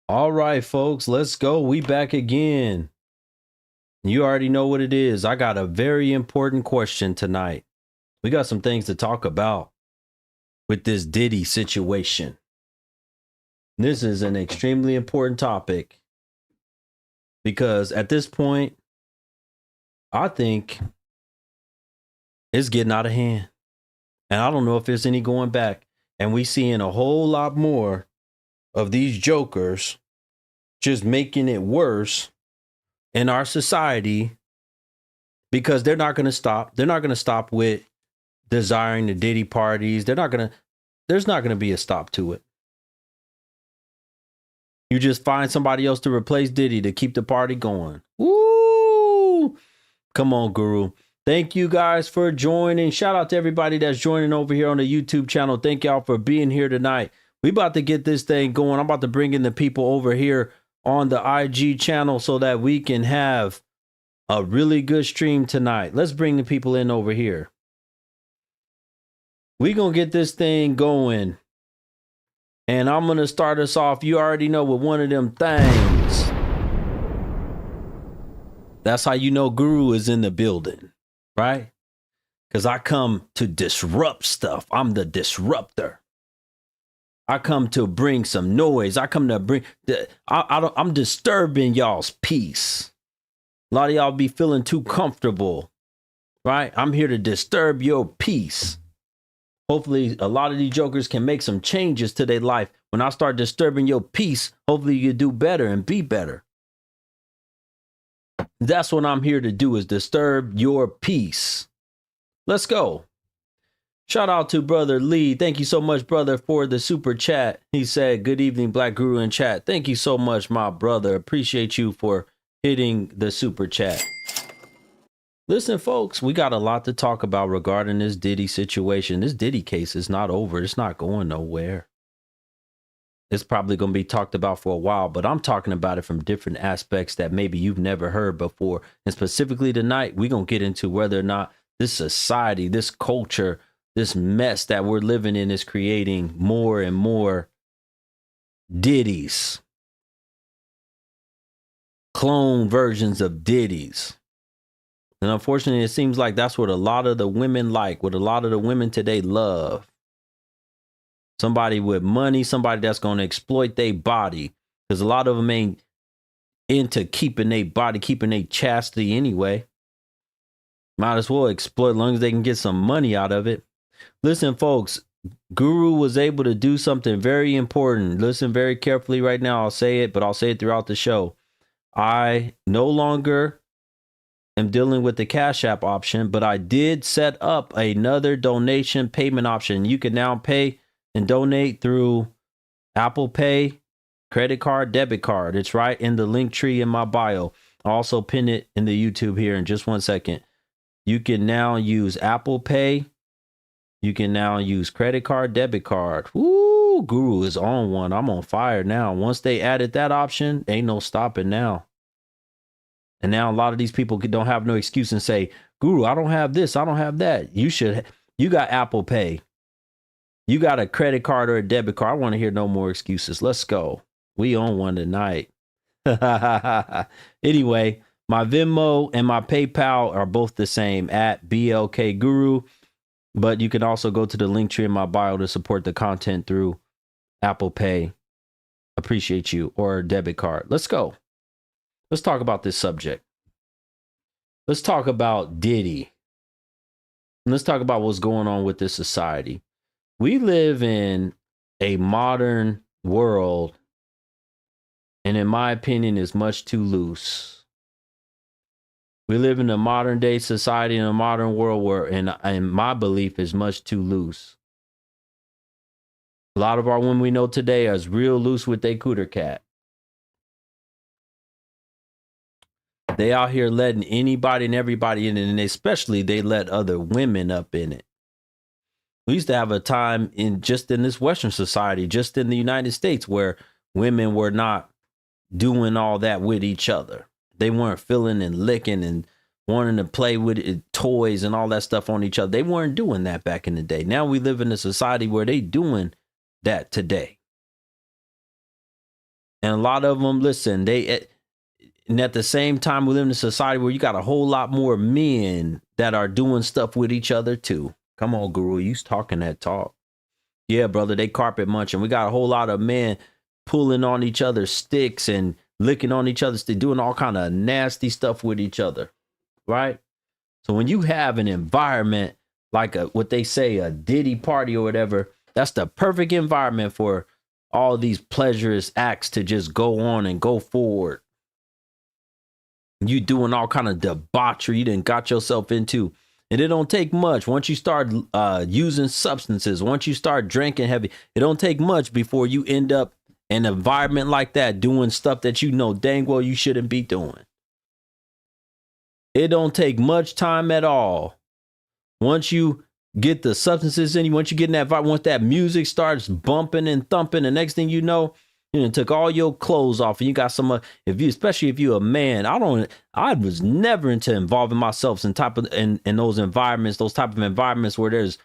All right, folks, let's go. We back again. You already know what it is. I got a very important question tonight. We got some things to talk about with this Diddy situation. This is an extremely important topic because at this point, I think it's getting out of hand. And I don't know if there's any going back. And we seeing a whole lot more of these jokers just making it worse in our society because they're not going to stop. They're not going to stop with desiring the Diddy parties. There's not going to be a stop to it. You just find somebody else to replace Diddy to keep the party going. Woo! Come on, Guru. Thank you guys for joining. Shout out to everybody that's joining over here on the YouTube channel. Thank y'all for being here tonight. We about to get this thing going. I'm about to bring in the people over here on the IG channel so that we can have a really good stream tonight. Let's bring the people in over here. We're going to get this thing going. And I'm going to start us off, you already know, with one of them things. That's how you know Guru is in the building, right? Because I come to disrupt stuff. I'm the disruptor. I come to bring some noise. I come to bring, I'm disturbing y'all's peace. A lot of y'all be feeling too comfortable, right? I'm here to disturb your peace. Hopefully, a lot of these jokers can make some changes to their life. When I start disturbing your peace, hopefully you do better and be better. That's what I'm here to do, is disturb your peace. Let's go. Shout out to Brother Lee. Thank you so much, brother, for the super chat. He said, good evening, Black Guru in chat. Thank you so much, my brother. Appreciate you for hitting the super chat. Listen, folks, we got a lot to talk about regarding this Diddy situation. This Diddy case is not over. It's not going nowhere. It's probably going to be talked about for a while, but I'm talking about it from different aspects that maybe you've never heard before. And specifically tonight, we're going to get into whether or not this society, this culture, this mess that we're living in is creating more and more Diddies. Clone versions of Diddies. And unfortunately, it seems like that's what a lot of the women like, what a lot of the women today love. Somebody with money, somebody that's going to exploit their body. Because a lot of them ain't into keeping their body, keeping their chastity anyway. Might as well exploit as long as they can get some money out of it. Listen, folks, Guru was able to do something very important. Listen very carefully right now. I'll say it, but I'll say it throughout the show. I no longer am dealing with the Cash App option, but I did set up another donation payment option. You can now pay and donate through Apple Pay, credit card, debit card. It's right in the link tree in my bio. I'll also pin it in the YouTube here in just 1 second. You can now use Apple Pay. You can now use credit card, debit card. Woo, Guru is on one. I'm on fire now. Once they added that option, ain't no stopping now. And now a lot of these people don't have no excuse and say, Guru, I don't have this, I don't have that. You got Apple Pay. You got a credit card or a debit card. I want to hear no more excuses. Let's go. We on one tonight. Anyway, my Venmo and my PayPal are both the same at BLKGURU. But you can also go to the link tree in my bio to support the content through Apple Pay. Appreciate you. Or debit card. Let's go. Let's talk about this subject. Let's talk about Diddy. And let's talk about what's going on with this society. We live in a modern world, and in my opinion, is much too loose. We live in a modern day society, in a modern world where, and my belief, is much too loose. A lot of our women we know today are real loose with their cooter cat. They out here letting anybody and everybody in it, and especially they let other women up in it. We used to have a time in this Western society, just in the United States, where women were not doing all that with each other. They weren't feeling and licking and wanting to play with toys and all that stuff on each other. They weren't doing that back in the day. Now we live in a society where they doing that today. And a lot of them, listen, and at the same time, we live in a society where you got a whole lot more men that are doing stuff with each other too. Come on, Guru, you talking that talk. Yeah, brother, they carpet munching. We got a whole lot of men pulling on each other's sticks and licking on each other's sticks, doing all kind of nasty stuff with each other, right? So when you have an environment like what they say, a Diddy party or whatever, that's the perfect environment for all these pleasurous acts to just go on and go forward. You doing all kind of debauchery you done got yourself into. And it don't take much. Once you start using substances, once you start drinking heavy, it don't take much before you end up in an environment like that doing stuff that you know dang well you shouldn't be doing. It don't take much time at all. Once you get the substances in you, once you get in that vibe, once that music starts bumping and thumping, the next thing you know, you know, took all your clothes off and you got some, especially if you're a man, I was never into involving myself in those environments, those type of environments where there's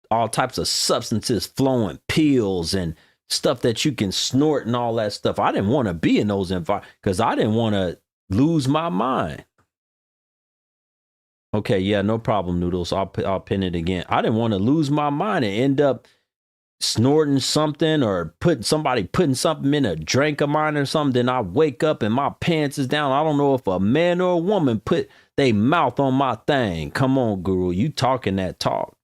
all types of substances flowing, pills and stuff that you can snort and all that stuff. I didn't want to be in those environments because I didn't want to lose my mind. Okay, yeah, no problem, Noodles. I'll pin it again. I didn't want to lose my mind and end up snorting something or putting something in a drink of mine or something. Then I wake up and my pants is down. I don't know if a man or a woman put their mouth on my thing. Come on, Guru, you talking that talk.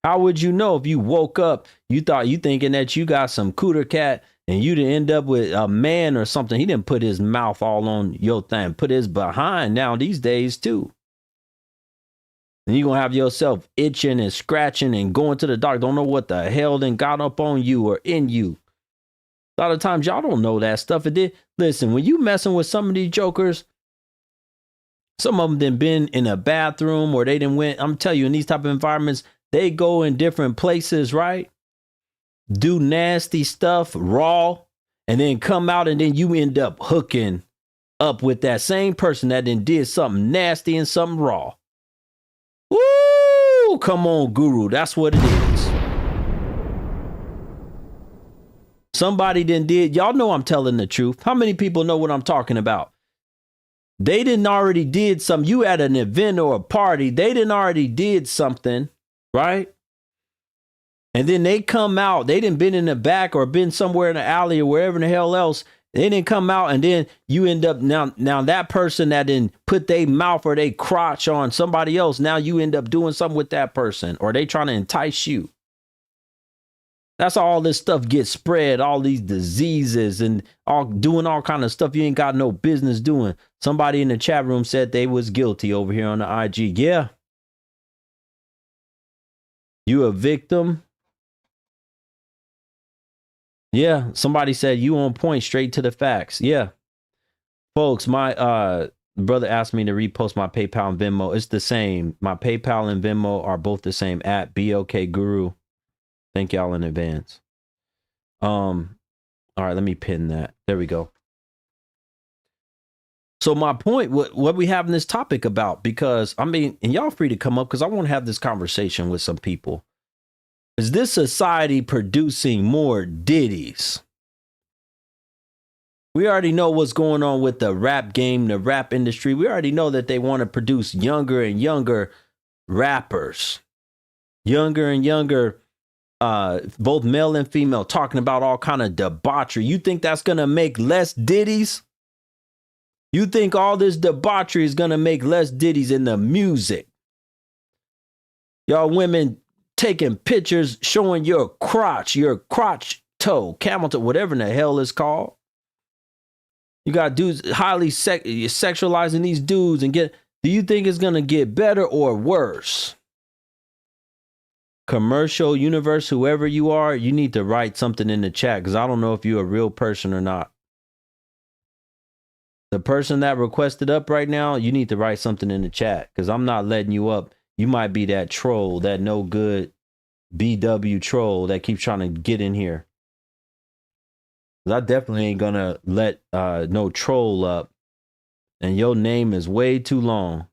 How would you know if you woke up, you thinking that you got some cooter cat and you didn't end up with a man or something? He didn't put his mouth all on your thing, put his behind now these days too. And you're going to have yourself itching and scratching and going to the doctor. Don't know what the hell then got up on you or in you. A lot of times y'all don't know that stuff. It did. Listen, when you messing with some of these jokers, some of them done been in a bathroom or they done went, I'm telling you, in these type of environments, they go in different places, right? Do nasty stuff raw and then come out and then you end up hooking up with that same person that then did something nasty and something raw. Woo! Come on, Guru. That's what it is. Somebody then did. Y'all know I'm telling the truth. How many people know what I'm talking about? They didn't already did something. You at an event or a party. They didn't already did something, right? And then they come out. They didn't been in the back or been somewhere in the alley or wherever in the hell else. They didn't come out, and then you end up now that person that didn't put their mouth or their crotch on somebody else, now you end up doing something with that person, or they trying to entice you. That's how all this stuff gets spread, all these diseases and all doing all kind of stuff you ain't got no business doing. Somebody in the chat room said they was guilty over here on the IG. Yeah. You a victim? Yeah, somebody said you on point, straight to the facts. Yeah. Folks, my brother asked me to repost my PayPal and Venmo. It's the same. My PayPal and Venmo are both the same, at BLKGURU. Thank y'all in advance. All right, let me pin that. There we go. So my point, what we having this topic about, because I mean, and y'all free to come up because I want to have this conversation with some people. Is this society producing more Diddies? We already know what's going on with the rap game, the rap industry. We already know that they want to produce younger and younger rappers, younger and younger, both male and female, talking about all kind of debauchery. You think that's going to make less Diddies? You think all this debauchery is going to make less Diddies in the music? Y'all women taking pictures showing your crotch toe, camel toe, whatever in the hell it's called. You got dudes highly sexualizing these dudes and do you think it's going to get better or worse? Commercial universe, whoever you are, you need to write something in the chat because I don't know if you're a real person or not. The person that requested up right now, you need to write something in the chat because I'm not letting you up. You might be that troll, that no good BW troll that keeps trying to get in here. I definitely ain't gonna let no troll up. And your name is way too long.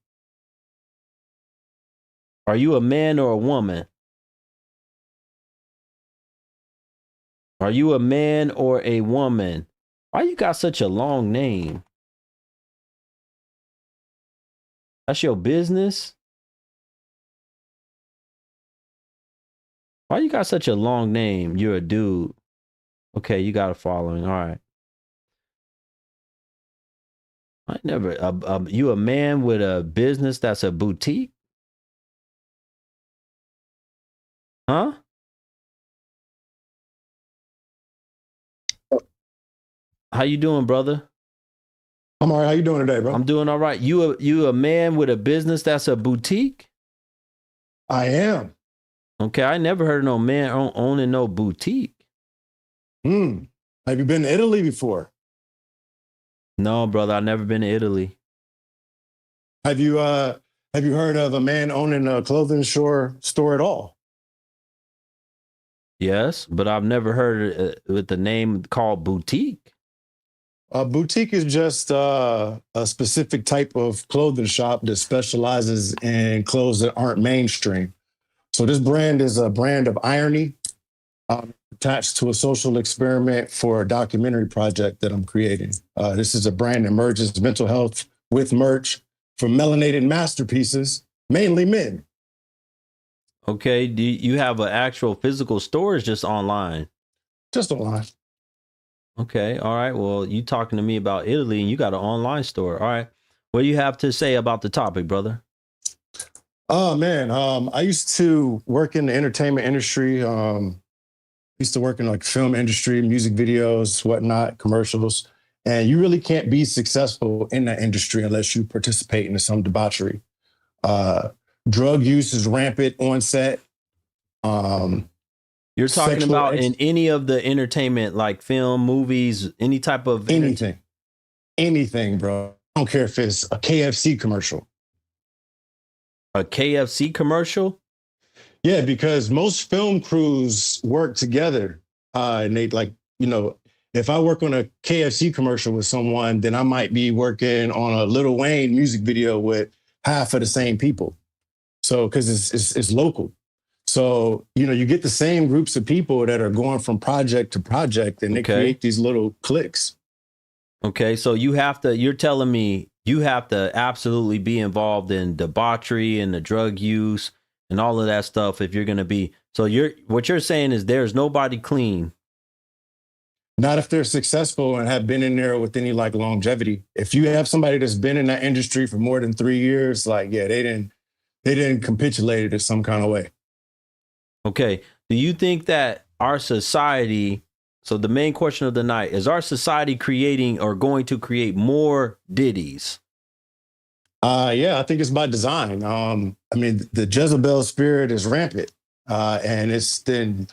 Are you a man or a woman? Are you a man or a woman? Why you got such a long name? That's your business? Why you got such a long name? You're a dude. Okay, you got a following. All right. I never. You a man with a business that's a boutique? Huh? How you doing, brother? I'm all right. How you doing today, bro? I'm doing all right. You a man with a business that's a boutique? I am. Okay, I never heard of no man owning no boutique. Hmm. Have you been to Italy before? No, brother, I never been to Italy. Have you heard of a man owning a clothing store at all? Yes, but I've never heard with the name called boutique. A boutique is just a specific type of clothing shop that specializes in clothes that aren't mainstream. So this brand is a brand of irony attached to a social experiment for a documentary project that I'm creating. This is a brand that merges mental health with merch for melanated masterpieces, mainly men. Okay, do you have an actual physical store? Or is just online? Just online. Okay, all right. Well, you talking to me about Italy and you got an online store. All right. What do you have to say about the topic, brother? Oh man, I used to work in the entertainment industry. Used to work in like film industry, music videos, whatnot, commercials. And you really can't be successful in that industry unless you participate in some debauchery. Uh, Drug use is rampant on set. Um, You're talking Sexual about in any of the entertainment, like film, movies, any type of anything, bro. I don't care if it's a KFC commercial. a KFC commercial. Yeah, because most film crews work together. And they like, if I work on a KFC commercial with someone, then I might be working on a Lil Wayne music video with half of the same people. So, because it's local. So, you get the same groups of people that are going from project to project and they Okay. create these little cliques. Okay, so you're telling me you have to absolutely be involved in debauchery and the drug use and all of that stuff if you're going to be. So what you're saying is there's nobody clean. Not if they're successful and have been in there with any like longevity. If you have somebody that's been in that industry for more than 3 years, like, yeah, they didn't capitulate it some kind of way. Okay. Do you think that our society, so the main question of the night, is our society creating or going to create more Diddies? Yeah, I think it's by design. I mean, the Jezebel spirit is rampant, and it's then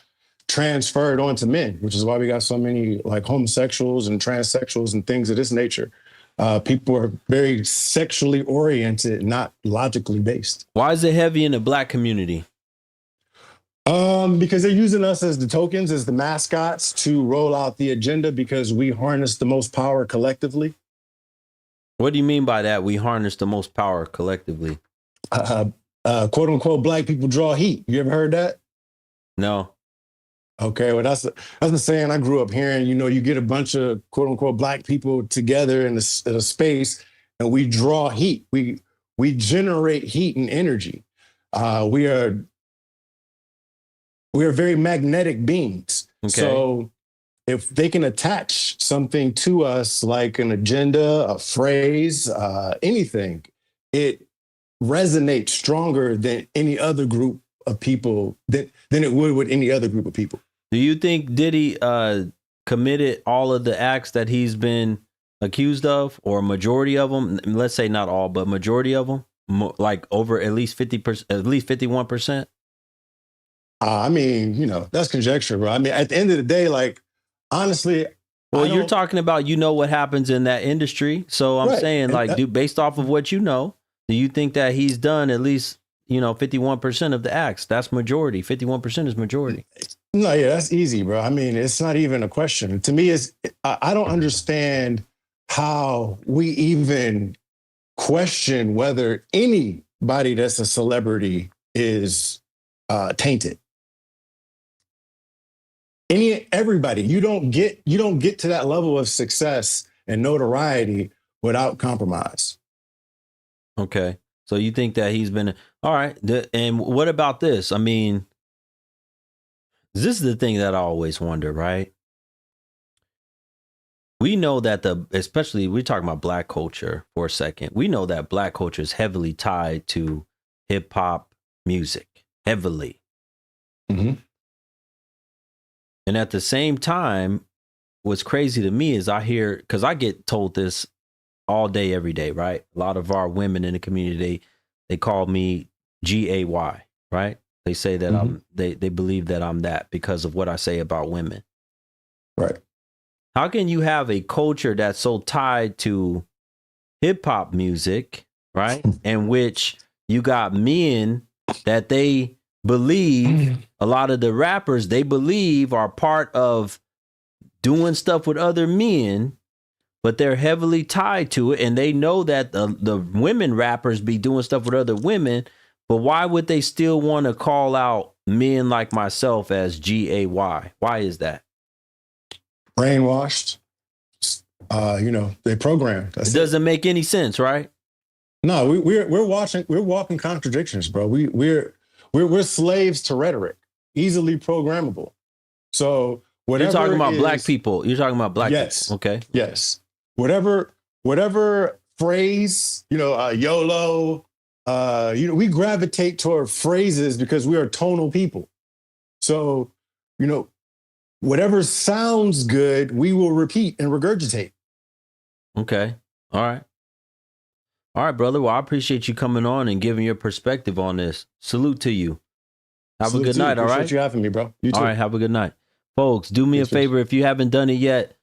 transferred onto men, which is why we got so many like homosexuals and transsexuals and things of this nature. People are very sexually oriented, not logically based. Why is it heavy in the black community? Because they're using us as the tokens, as the mascots to roll out the agenda because we harness the most power collectively. What do you mean by that? We harness the most power collectively. Quote unquote, black people draw heat. You ever heard that? No. Okay, well, that's the saying I grew up hearing. You get a bunch of quote unquote black people together in a space, and we draw heat. We generate heat and energy. We are very magnetic beings. Okay. So if they can attach something to us, like an agenda, a phrase, anything, it resonates stronger than any other group of people than it would with any other group of people. Do you think Diddy committed all of the acts that he's been accused of, or a majority of them? Let's say not all, but majority of them, like over at least 50%, at least 51%. I mean, that's conjecture, bro. I mean, at the end of the day, like, honestly, well, you're talking about, what happens in that industry. So I'm saying, like, based off of what do you think that he's done at least, 51% of the acts? That's majority. 51% is majority. No, yeah, that's easy, bro. I mean, it's not even a question. To me, I don't understand how we even question whether anybody that's a celebrity is tainted. Everybody. You don't get to that level of success and notoriety without compromise. Okay. So you think that he's been all right. And what about this? I mean, this is the thing that I always wonder, right? We know that especially we're talking about black culture for a second. We know that black culture is heavily tied to hip hop music, heavily. Mm-hmm. And at the same time, what's crazy to me is I hear, because I get told this all day, every day, right? A lot of our women in the community, they call me GAY, right? They say that Mm-hmm. they believe that I'm that because of what I say about women. Right. How can you have a culture that's so tied to hip hop music, right? In which you got men that they believe, a lot of the rappers they believe are part of doing stuff with other men, but they're heavily tied to it. And they know that the women rappers be doing stuff with other women, but why would they still want to call out men like myself as GAY? Why is that? Brainwashed. They programmed. It doesn't make any sense, right? No, we're walking contradictions, bro. We're slaves to rhetoric, easily programmable. So whatever you're talking about black people. You're talking about black yes, people. Okay. Yes. Whatever phrase, YOLO, we gravitate toward phrases because we are tonal people. So, whatever sounds good, we will repeat and regurgitate. Okay. All right. All right, brother. Well, I appreciate you coming on and giving your perspective on this. Salute to you. Have a good night, all right? Appreciate you having me, bro. You too. All right, have a good night. Folks, do me a favor. If you haven't done it yet,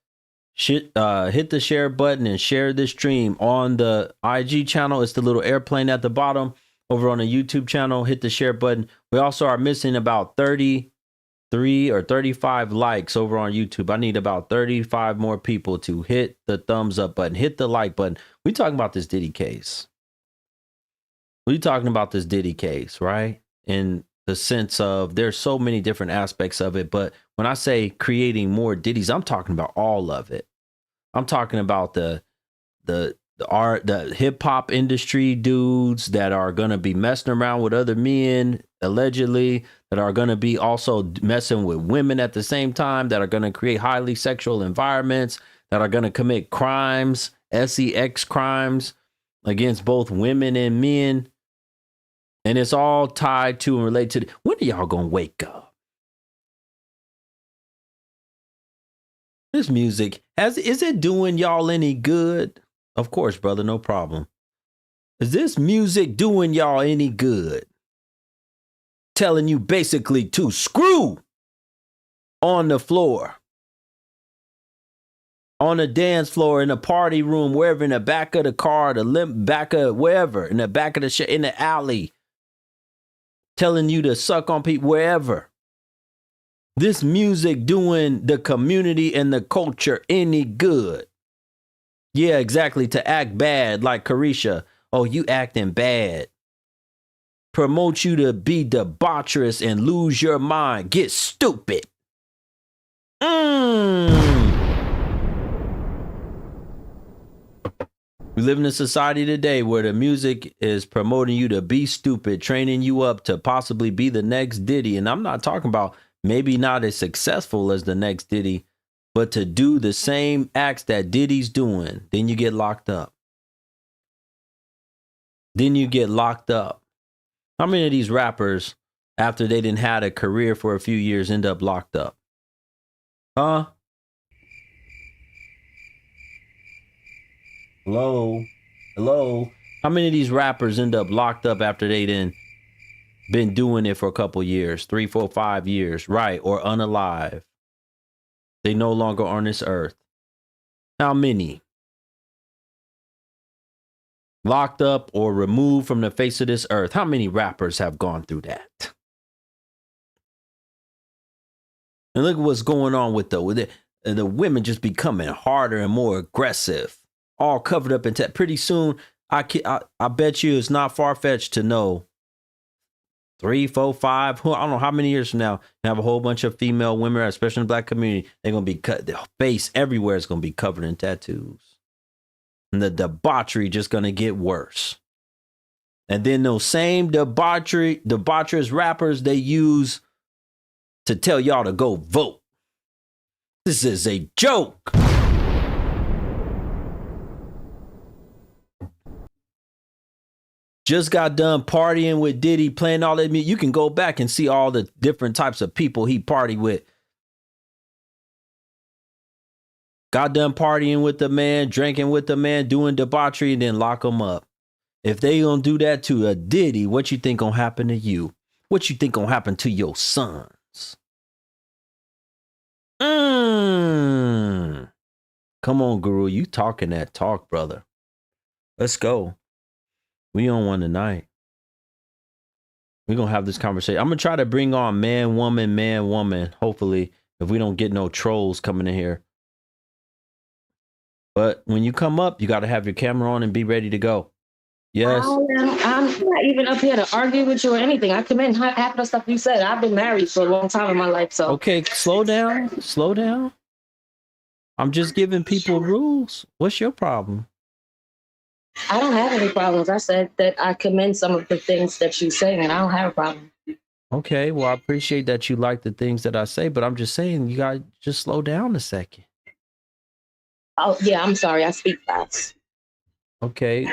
hit the share button and share this stream on the IG channel. It's the little airplane at the bottom. Over on the YouTube channel, hit the share button. We also are missing about 33 or 35 likes over on YouTube. I need about 35 more people to hit the thumbs up button, hit the like button. We talking about this Diddy case. We talking about this Diddy case, right? In the sense of there's so many different aspects of it, but when I say creating more Diddies, I'm talking about all of it. I'm talking about the art, the hip hop industry dudes that are going to be messing around with other men, allegedly, that are going to be also messing with women at the same time, that are going to create highly sexual environments, that are going to commit crimes, sex crimes against both women and men. And it's all tied to and related to, when are y'all going to wake up? This music, is it doing y'all any good? Of course, brother, no problem. Is this music doing y'all any good? Telling you basically to screw on the floor, on the dance floor, in a party room, wherever, in the back of the car, back of wherever, in the back of the in the alley, telling you to suck on people, wherever. This music doing the community and the culture any good? Yeah, exactly. To act bad like Carisha. Oh, you acting bad. Promote you to be debaucherous and lose your mind. Get stupid. We live in a society today where the music is promoting you to be stupid, training you up to possibly be the next Diddy. And I'm not talking about maybe not as successful as the next Diddy, but to do the same acts that Diddy's doing. Then you get locked up. How many of these rappers, after they didn't had a career for a few years, end up locked up? Huh? Hello? How many of these rappers end up locked up after they didn't been doing it for a couple years, 3, 4, 5 years, right? Or unalive? They no longer on this earth. How many? Locked up or removed from the face of this earth. How many rappers have gone through that? And look at what's going on with the women just becoming harder and more aggressive, all covered up in pretty soon. I bet you it's not far-fetched to know 3, 4, 5, I don't know how many years from now, you have a whole bunch of female women, especially in the black community, they're going to be cut. Their face everywhere is going to be covered in tattoos. And the debauchery just going to get worse. And then those same debaucherous rappers they use to tell y'all to go vote. This is a joke. Just got done partying with Diddy, playing all that music. You can go back and see all the different types of people he partied with. Got done partying with the man, drinking with the man, doing debauchery, and then lock him up. If they gonna do that to a Diddy, what you think gonna happen to you? What you think gonna happen to your sons? Come on, Guru. You talking that talk, brother. Let's go. We on one tonight. We're going to have this conversation. I'm going to try to bring on man, woman. Hopefully, if we don't get no trolls coming in here. But when you come up, you got to have your camera on and be ready to go. Yes. I'm not even up here to argue with you or anything. I commend half the stuff you said. I've been married for a long time in my life. So okay, slow down. Slow down. I'm just giving people rules. What's your problem? I don't have any problems. I said that I commend some of the things that you say, and I don't have a problem. Okay, well, I appreciate that you like the things that I say, but I'm just saying you got to just slow down a second. Oh, yeah, I'm sorry. I speak fast. Okay,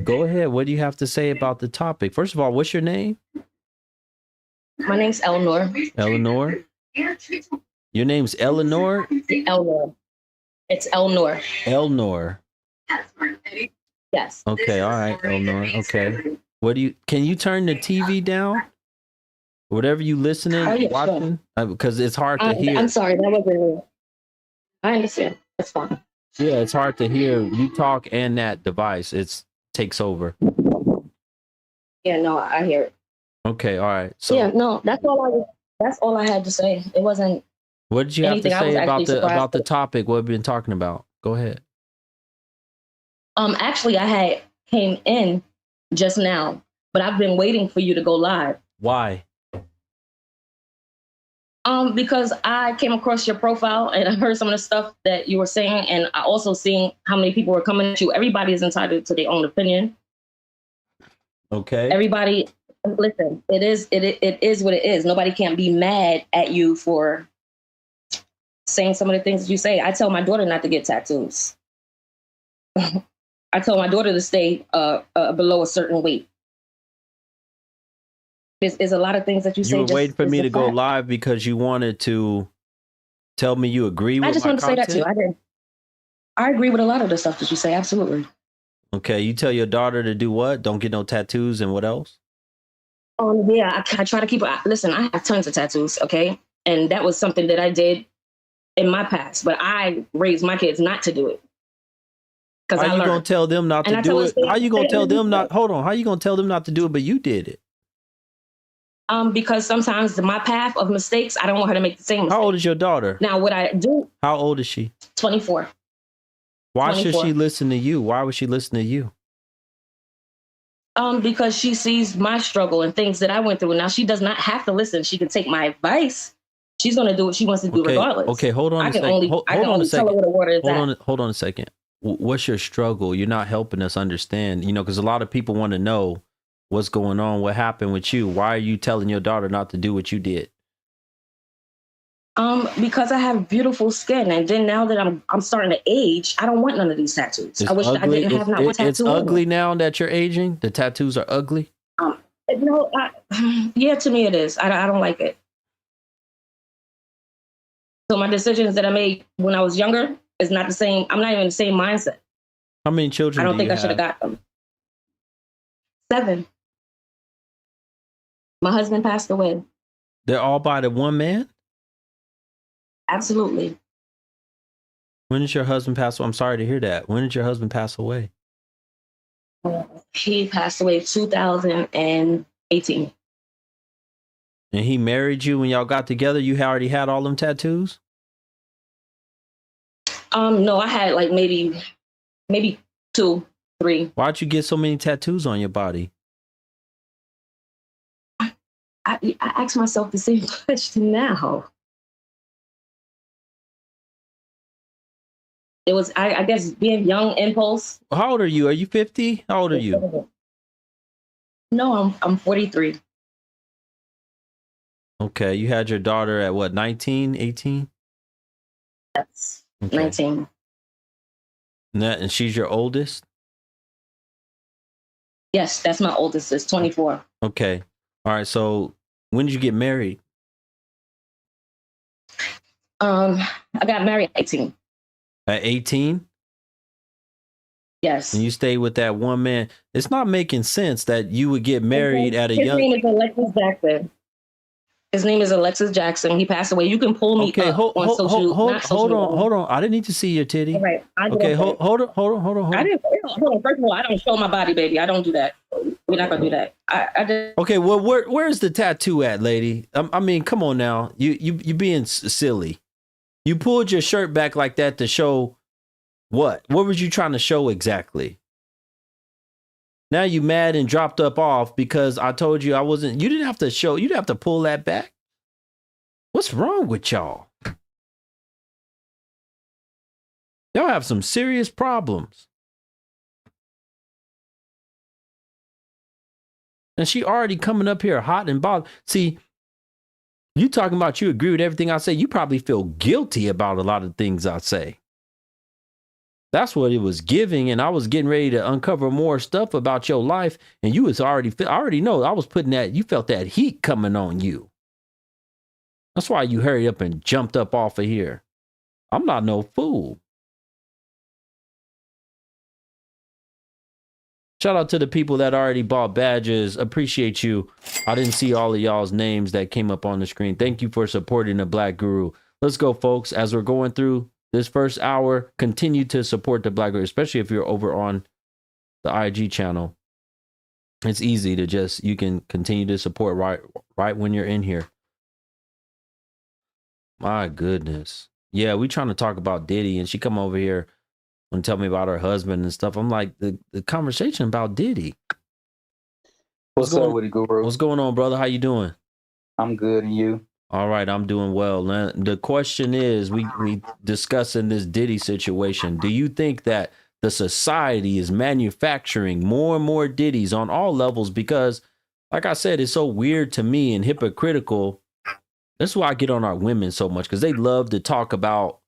go ahead. What do you have to say about the topic? First of all, what's your name? My name's Eleanor. Eleanor? Your name's Eleanor? Eleanor. It's Eleanor. Eleanor. Yes. Okay, all right, Eleanor. Okay. Can you turn the TV down? Whatever you listening, watching? Sure. Because it's hard to hear. I'm sorry, that wasn't me. I understand. That's fine. Yeah, it's hard to hear you talk and that device. It takes over. Yeah, no, I hear it. Okay, all right. So yeah, no, that's all I had to say. It wasn't. What did you have to say about the topic? What we've been talking about? Go ahead. Actually, I came in just now, but I've been waiting for you to go live. Why? Because I came across your profile and I heard some of the stuff that you were saying, and I also seen how many people were coming at you. Everybody is entitled to their own opinion. Okay. Everybody, listen. It is what it is. Nobody can be mad at you for saying some of the things that you say. I tell my daughter not to get tattoos. I told my daughter to stay below a certain weight. There's a lot of things that you say. You were waiting for me to go live because you wanted to tell me you agree with my content? I just want to say that too. I agree with a lot of the stuff that you say. Absolutely. Okay. You tell your daughter to do what? Don't get no tattoos, and what else? Yeah, I try to keep it. Listen, I have tons of tattoos. Okay. And that was something that I did in my past, but I raised my kids not to do it. How you gonna tell them not to do it? How you gonna tell them not? Hold on. How you gonna tell them not to do it, but you did it? Because sometimes my path of mistakes, I don't want her to make the same mistake. How old is your daughter? Now, what I do? How old is she? 24. Why 24. Should she listen to you? Why would she listen to you? Because she sees my struggle and things that I went through. Now she does not have to listen. She can take my advice. She's gonna do what she wants to do regardless. Okay, hold on a second. Hold on a second. Hold on a second. What's your struggle? You're not helping us understand, because a lot of people want to know what's going on, what happened with you. Why are you telling your daughter not to do what you did? Because I have beautiful skin, and then now that I'm starting to age, I don't want none of these tattoos. I wish I didn't have not one tattoo. It's ugly now that you're aging. The tattoos are ugly. No, yeah, to me it is. I don't like it. So my decisions that I made when I was younger is not the same. I'm not even in the same mindset. How many children? I don't think I should have got them. 7. My husband passed away. They're all by the one man? Absolutely. When did your husband pass away? I'm sorry to hear that. When did your husband pass away? He passed away 2018. And he married you when y'all got together? You already had all them tattoos? No, I had like maybe 2, 3. Why'd you get so many tattoos on your body? I ask myself the same question now. It was, I guess, being young, impulse. How old are you? Are you 50? How old are you? No, I'm 43. Okay, you had your daughter at what, 19, 18? That's Okay. 19. And she's your oldest? Yes, that's my oldest. Is 24. Okay. All right. So when did you get married? I got married at 18. At 18? Yes. And you stayed with that one man. It's not making sense that you would get married at a His young. name is Alexis Jackson. His name is Alexis Jackson. He passed away. You can pull me Okay, up hold on social. on. I didn't need to see your titty. All right. Okay, hold on. I didn't. Hold on. First of all, I don't show my body, baby. I don't do that. We're not gonna do that. I did. Okay, well, where's the tattoo at, lady? I mean, come on now. You being silly. You pulled your shirt back like that to show what? What was you trying to show exactly? Now you mad and dropped up off because I told you I wasn't. You didn't have to show. You didn't have to pull that back. What's wrong with y'all? Y'all have some serious problems. And she already coming up here hot and bothered. See, you talking about you agree with everything I say. You probably feel guilty about a lot of things I say. That's what it was giving. And I was getting ready to uncover more stuff about your life. And you was already, I already know I was putting that, you felt that heat coming on you. That's why you hurried up and jumped up off of here. I'm not no fool. Shout out to the people that already bought badges. Appreciate you. I didn't see all of y'all's names that came up on the screen. Thank you for supporting the Black Guru. Let's go, folks. As we're going through this first hour, continue to support the Black Guru, especially if you're over on the IG channel. It's easy to just, you can continue to support right when you're in here. My goodness. Yeah, we trying to talk about Diddy, and she come over here and tell me about her husband and stuff. I'm like, the conversation about Diddy. What's up with it, Guru? What's going on, brother? How you doing? I'm good, and you? All right, I'm doing well. Now, the question is, we discussing this Diddy situation. Do you think that the society is manufacturing more and more Diddies on all levels? Because, like I said, it's so weird to me and hypocritical. That's why I get on our women so much, because they love to talk about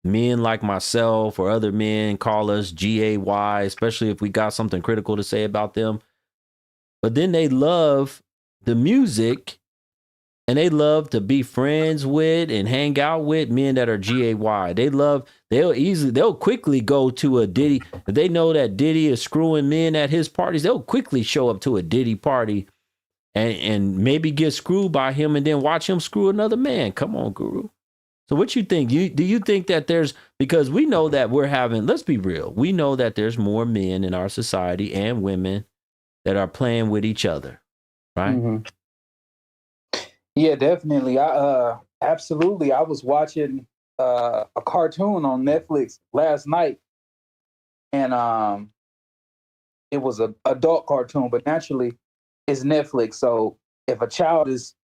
men like myself or other men, call us GAY, especially if we got something critical to say about them. But then they love the music, and they love to be friends with and hang out with men that are GAY. They'll quickly go to a Diddy. If they know that Diddy is screwing men at his parties, they'll quickly show up to a Diddy party and maybe get screwed by him and then watch him screw another man. Come on, Guru. So what you think? Do you think that there's, because we know that we're having, let's be real, we know that there's more men in our society and women that are playing with each other, right? Mm-hmm. Yeah, definitely. Absolutely. I was watching a cartoon on Netflix last night, and it was an adult cartoon, but naturally it's Netflix. So if a child is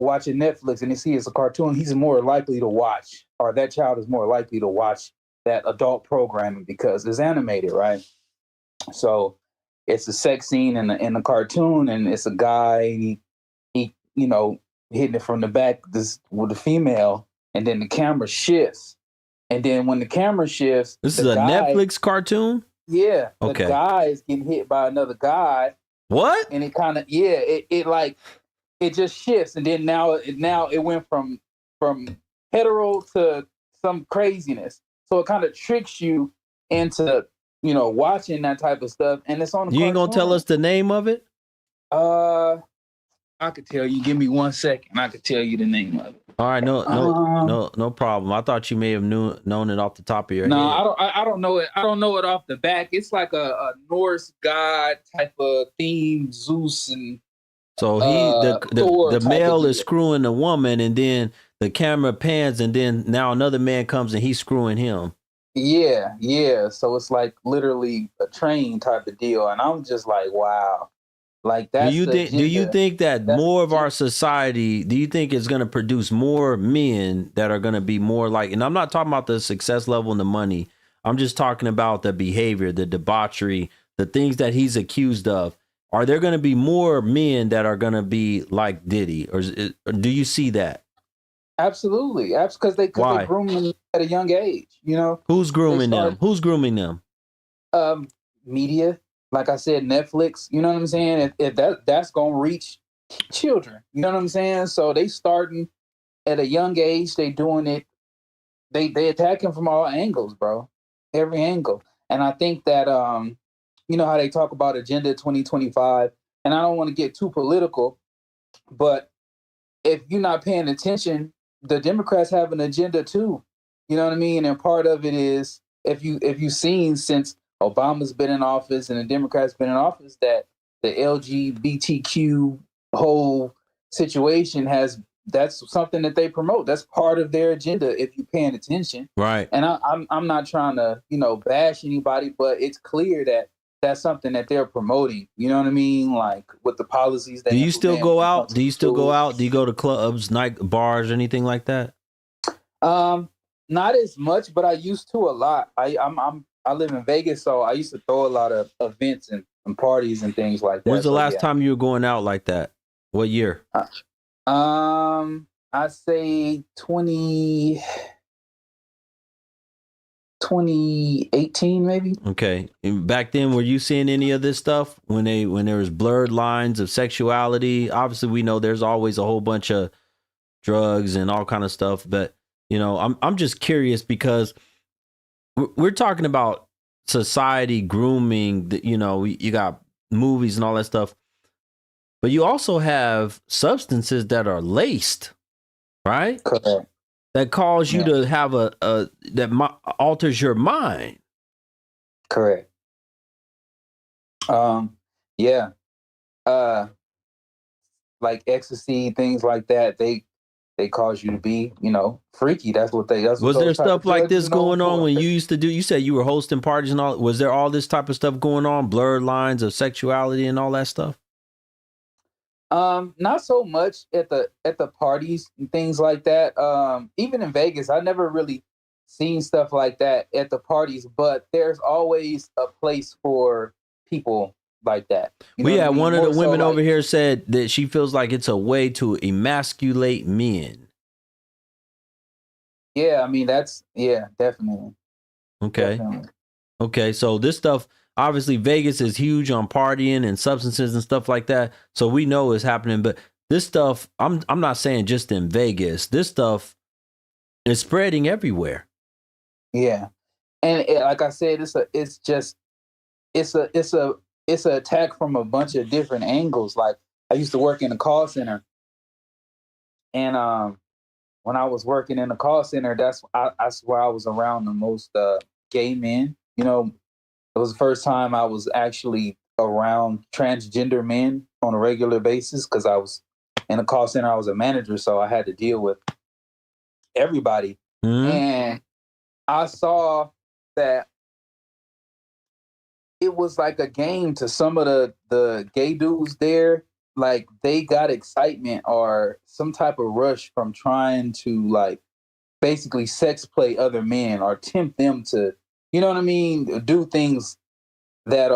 watching Netflix and he sees a cartoon, he's more likely to watch, or that child is more likely to watch that adult programming because it's animated, right? So it's a sex scene in the cartoon, and it's a guy, and he hitting it from the back with the female, and then the camera shifts, and then when the camera shifts, this is a Netflix cartoon. Yeah, okay. The guy is getting hit by another guy. What? And it kind of it just shifts, and then now it went from hetero to some craziness. So it kind of tricks you into watching that type of stuff, and it's on. You ain't gonna tell us the name of it? I could tell you. Give me 1 second. I could tell you the name of it. All right, no problem. I thought you may have known it off the top of your head. No, I don't know it. I don't know it off the back. It's like a Norse god type of theme, Zeus and. So the male is screwing the woman, and then the camera pans, and then now another man comes and he's screwing him. Yeah. So it's like literally a train type of deal, and I'm just like, wow. Like that's the do you agenda. think that That's more the of our agenda. society, do you think it's going to produce more men that are going to be more like, and I'm not talking about the success level and the money. I'm just talking about the behavior, the debauchery, the things that he's accused of. Are there going to be more men that are going to be like Diddy, or do you see that? Absolutely, because they Why? groom them at a young age. You know, Who's grooming start- them? Who's grooming them? Media, like I said, Netflix. You know what I'm saying? If that's gonna reach children, you know what I'm saying? So they starting at a young age. They doing it. They attack him from all angles, bro. Every angle. And I think that you know how they talk about Agenda 2025, and I don't want to get too political, but if you're not paying attention, the Democrats have an agenda too. You know what I mean? And part of it is if you've seen since Obama's been in office and the Democrats been in office that the LGBTQ whole situation that's something that they promote. That's part of their agenda if you're paying attention. Right. And I'm not trying to, bash anybody, but it's clear that that's something that they're promoting. You know what I mean? Like with the policies that Do you still go out? Do you still go schools. out? Do you go to clubs, night bars, anything like that? Not as much, but I used to a lot. I live in Vegas, so I used to throw a lot of events and parties and things like that. When's the So, last yeah. time you were going out like that? What year? I say 2018 maybe. Okay. And back then, were you seeing any of this stuff when there was blurred lines of sexuality? Obviously, we know there's always a whole bunch of drugs and all kind of stuff, but I'm just curious because we're talking about society grooming. You got movies and all that stuff, but you also have substances that are laced, right? Correct. That cause you to have that alters your mind. Correct. Yeah. Like ecstasy, things like that. They cause you to be, freaky. That's what Was there stuff like this going on when you used to do? You said you were hosting parties and all. Was there all this type of stuff going on? Blurred lines of sexuality and all that stuff. Not so much at the parties and things like that. Even in Vegas, I never really seen stuff like that at the parties. But there's always a place for people like that. One of the women over here said that she feels like it's a way to emasculate men. Yeah, I mean definitely. Okay. Definitely. Okay, so this stuff, obviously Vegas is huge on partying and substances and stuff like that. So we know it's happening, but this stuff, I'm not saying just in Vegas. This stuff is spreading everywhere. Yeah. And like I said, it's an attack from a bunch of different angles. Like I used to work in a call center, and when I was working in the call center, that's where I was around the most gay men. It was the first time I was actually around transgender men on a regular basis because I was in a call center. I was a manager, so I had to deal with everybody, and I saw that it was like a game to some of the gay dudes there. Like they got excitement or some type of rush from trying to like basically sex play other men or tempt them to, you know what I mean, do things that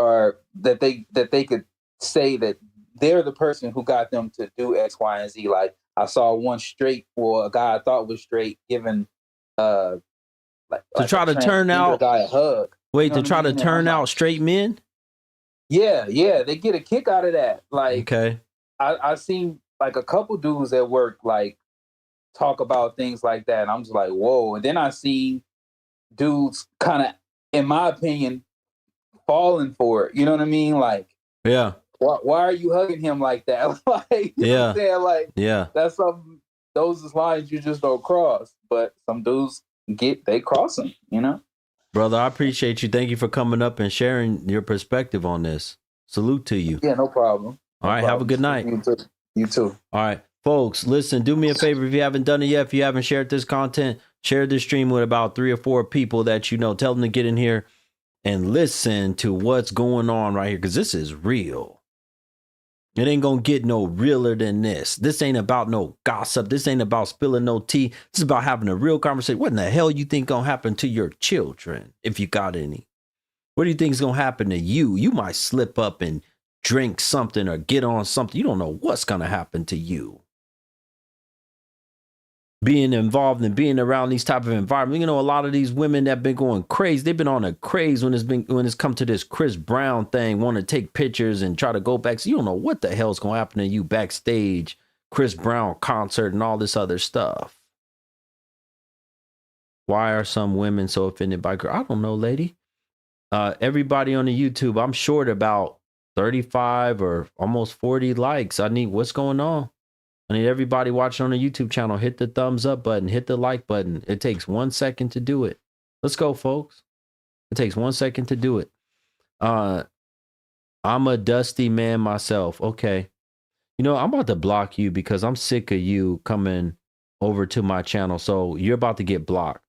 they could say that they're the person who got them to do X, Y, and Z. Like I saw one straight, or a guy I thought was straight, giving to try to turn out a guy a hug. Wait, to try to turn out straight men? Yeah, they get a kick out of that. Like, okay, I seen like a couple dudes at work like talk about things like that, and I'm just like, whoa. And then I see dudes kind of, in my opinion, falling for it. You know what I mean? Like, yeah. Why are you hugging him like that? Like, you know what I'm saying? Like, yeah, that's something. Those is lines you just don't cross. But some dudes they cross them. Brother, I appreciate you. Thank you for coming up and sharing your perspective on this. Salute to you. Yeah, no problem. All right, have a good night. You too. All right, folks, listen, do me a favor if you haven't done it yet. If you haven't shared this content, share this stream with about 3 or 4 people that you know. Tell them to get in here and listen to what's going on right here because this is real. It ain't gonna get no realer than this. This ain't about no gossip. This ain't about spilling no tea. This is about having a real conversation. What in the hell you think gonna happen to your children if you got any? What do you think is gonna happen to you? You might slip up and drink something or get on something. You don't know what's gonna happen to you. Being involved and being around these type of environments, you know, a lot of these women that been going crazy, they've been on a craze when it's come to this Chris Brown thing, want to take pictures and try to go back. So you don't know what the hell's going to happen to you backstage, Chris Brown concert and all this other stuff. Why are some women so offended by girl? I don't know, lady. Everybody on the YouTube, I'm short about 35 or almost 40 likes. What's going on? I need everybody watching on the YouTube channel, hit the thumbs up button, hit the like button. It takes 1 second to do it. Let's go, folks. It takes 1 second to do it. I'm a dusty man myself. Okay. You know, I'm about to block you because I'm sick of you coming over to my channel. So you're about to get blocked.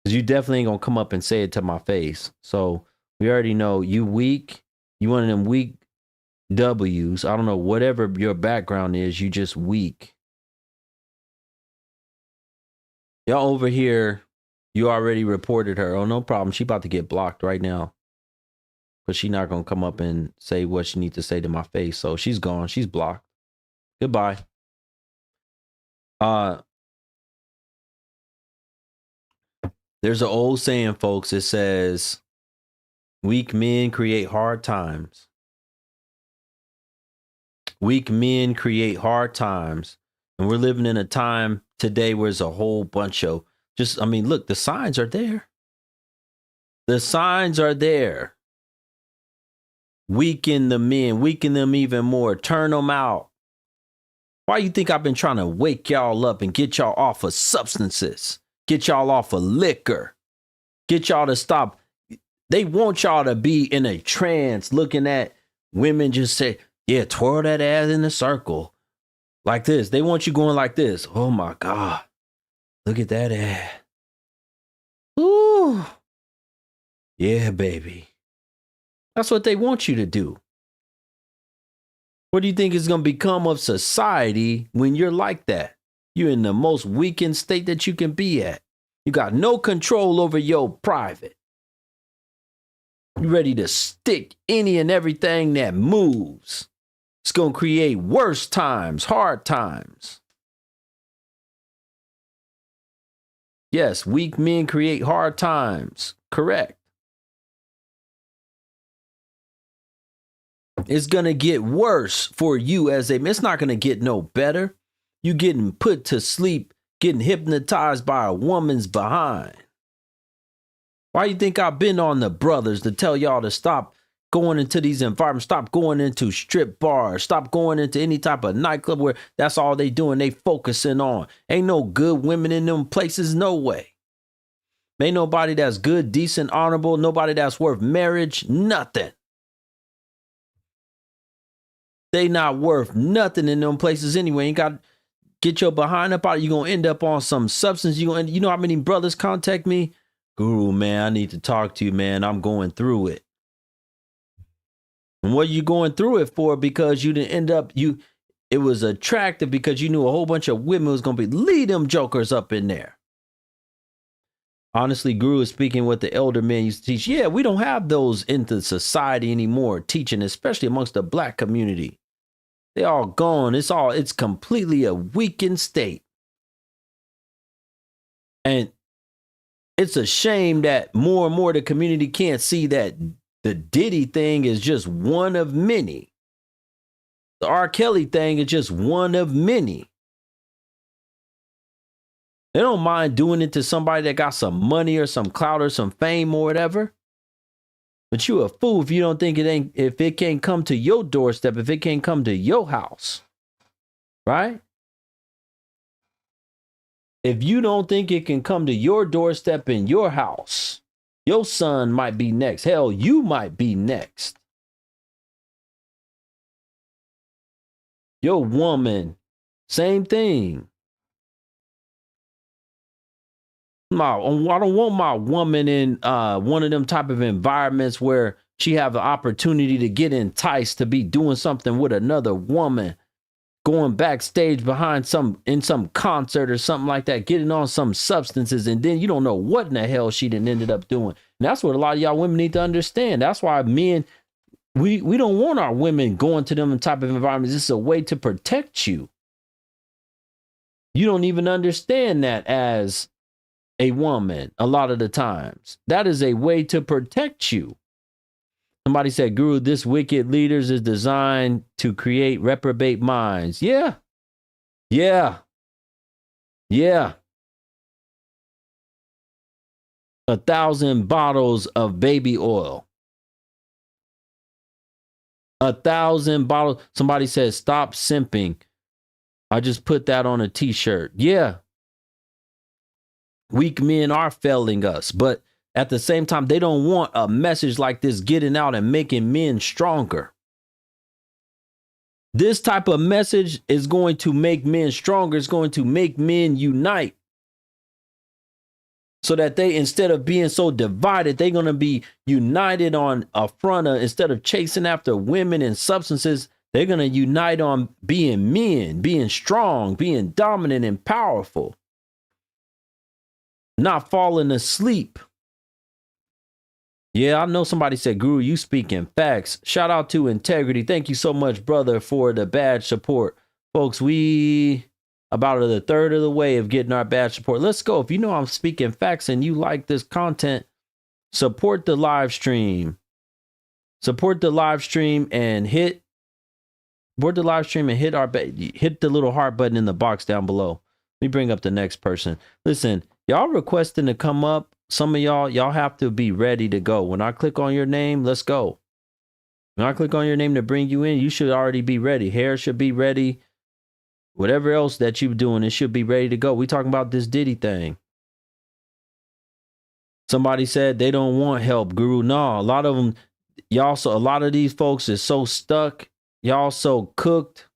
Because you definitely ain't going to come up and say it to my face. So we already know you weak. You one of them weak W's. I don't know, whatever your background is, you just weak. Y'all over here, you already reported her. Oh, no problem. She about to get blocked right now. But she not going to come up and say what she needs to say to my face. So she's gone. She's blocked. Goodbye. There's an old saying, folks. It says, weak men create hard times. Weak men create hard times. And we're living in a time today where there's a whole bunch of look, the signs are there. The signs are there. Weaken the men, weaken them even more, turn them out. Why you think I've been trying to wake y'all up and get y'all off of substances, get y'all off of liquor, get y'all to stop? They want y'all to be in a trance looking at women just say, yeah, twirl that ass in a circle like this. They want you going like this. Oh my God. Look at that ass. Ooh. Yeah, baby. That's what they want you to do. What do you think is going to become of society when you're like that? You're in the most weakened state that you can be at. You got no control over your private. You ready to stick any and everything that moves. It's going to create worse times, hard times. Yes, weak men create hard times. Correct. It's going to get worse for you as a man. It's not going to get no better. You getting put to sleep, getting hypnotized by a woman's behind. Why you think I've been on the brothers to tell y'all to stop going into these environments, stop going into strip bars, stop going into any type of nightclub where that's all they doing, they focusing on. Ain't no good women in them places, no way. Ain't nobody that's good, decent, honorable, nobody that's worth marriage, nothing. They not worth nothing in them places anyway. You got to get your behind up out. You're going to end up on some substance. You know how many brothers contact me? Guru, man, I need to talk to you, man. I'm going through it. And what are you going through it for? Because you didn't end up, it was attractive because you knew a whole bunch of women was going to lead them jokers up in there. Honestly, Guru is speaking what the elder men used to teach. Yeah, we don't have those into society anymore, teaching, especially amongst the black community. They all gone. It's completely a weakened state. And it's a shame that more and more the community can't see that the Diddy thing is just one of many. The R. Kelly thing is just one of many. They don't mind doing it to somebody that got some money or some clout or some fame or whatever. But you a fool if you don't think if it can't come to your doorstep, if it can't come to your house. Right? If you don't think it can come to your doorstep in your house, your son might be next. Hell, you might be next. Your woman, same thing. I don't want my woman in one of them type of environments where she have the opportunity to get enticed to be doing something with another woman, going backstage behind in some concert or something like that, getting on some substances, and then you don't know what in the hell she done ended up doing. And that's what a lot of y'all women need to understand. That's why men, we don't want our women going to them type of environments. This is a way to protect you. You don't even understand that as a woman a lot of the times. That is a way to protect you. Somebody said, Guru, this wicked leaders is designed to create reprobate minds. Yeah. 1,000 bottles of baby oil. 1,000 bottles. Somebody says, stop simping. I just put that on a t-shirt. Yeah. Weak men are failing us, but at the same time, they don't want a message like this getting out and making men stronger. This type of message is going to make men stronger. It's going to make men unite. So that they, instead of being so divided, they're going to be united on a front of, instead of chasing after women and substances, they're going to unite on being men, being strong, being dominant and powerful. Not falling asleep. Yeah, I know somebody said, Guru, you speaking facts. Shout out to Integrity. Thank you so much, brother, for the badge support. Folks, we about a third of the way of getting our badge support. Let's go. If you know I'm speaking facts and you like this content, support the live stream. Support the live stream and hit hit the little heart button in the box down below. Let me bring up the next person. Listen, y'all requesting to come up. Some of y'all have to be ready to go. When I click on your name, let's go. When I click on your name to bring you in, you should already be ready. Hair should be ready. Whatever else that you're doing, it should be ready to go. We talking about this Diddy thing. Somebody said they don't want help, Guru. No, a lot of them, a lot of these folks is so stuck. Y'all so cooked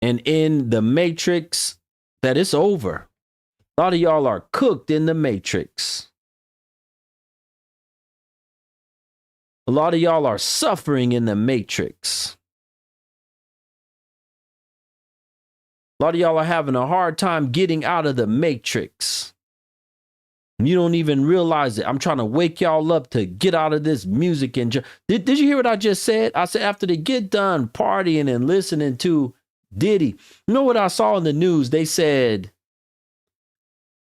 and in the matrix that it's over. A lot of y'all are cooked in the matrix. A lot of y'all are suffering in the matrix. A lot of y'all are having a hard time getting out of the matrix. You don't even realize it. I'm trying to wake y'all up to get out of this music. And did you hear what I just said? I said after they get done partying and listening to Diddy, you know what I saw in the news? They said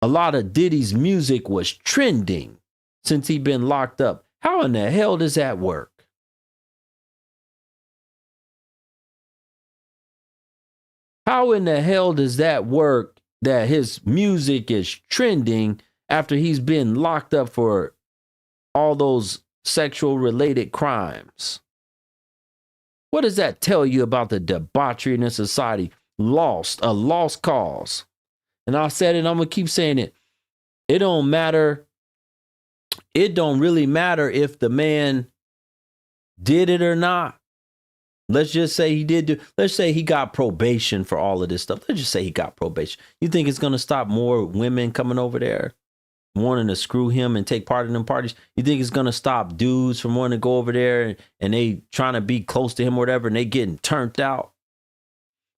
a lot of Diddy's music was trending since he'd been locked up. How in the hell does that work? How in the hell does that work that his music is trending after he's been locked up for all those sexual related crimes? What does that tell you about the debauchery in the society? A lost cause. And I said it, I'm going to keep saying it. It don't matter. It don't really matter if the man did it or not. Let's just say he did. Let's say he got probation for all of this stuff. Let's just say he got probation. You think it's going to stop more women coming over there wanting to screw him and take part in them parties? You think it's going to stop dudes from wanting to go over there and they trying to be close to him or whatever and they getting turned out?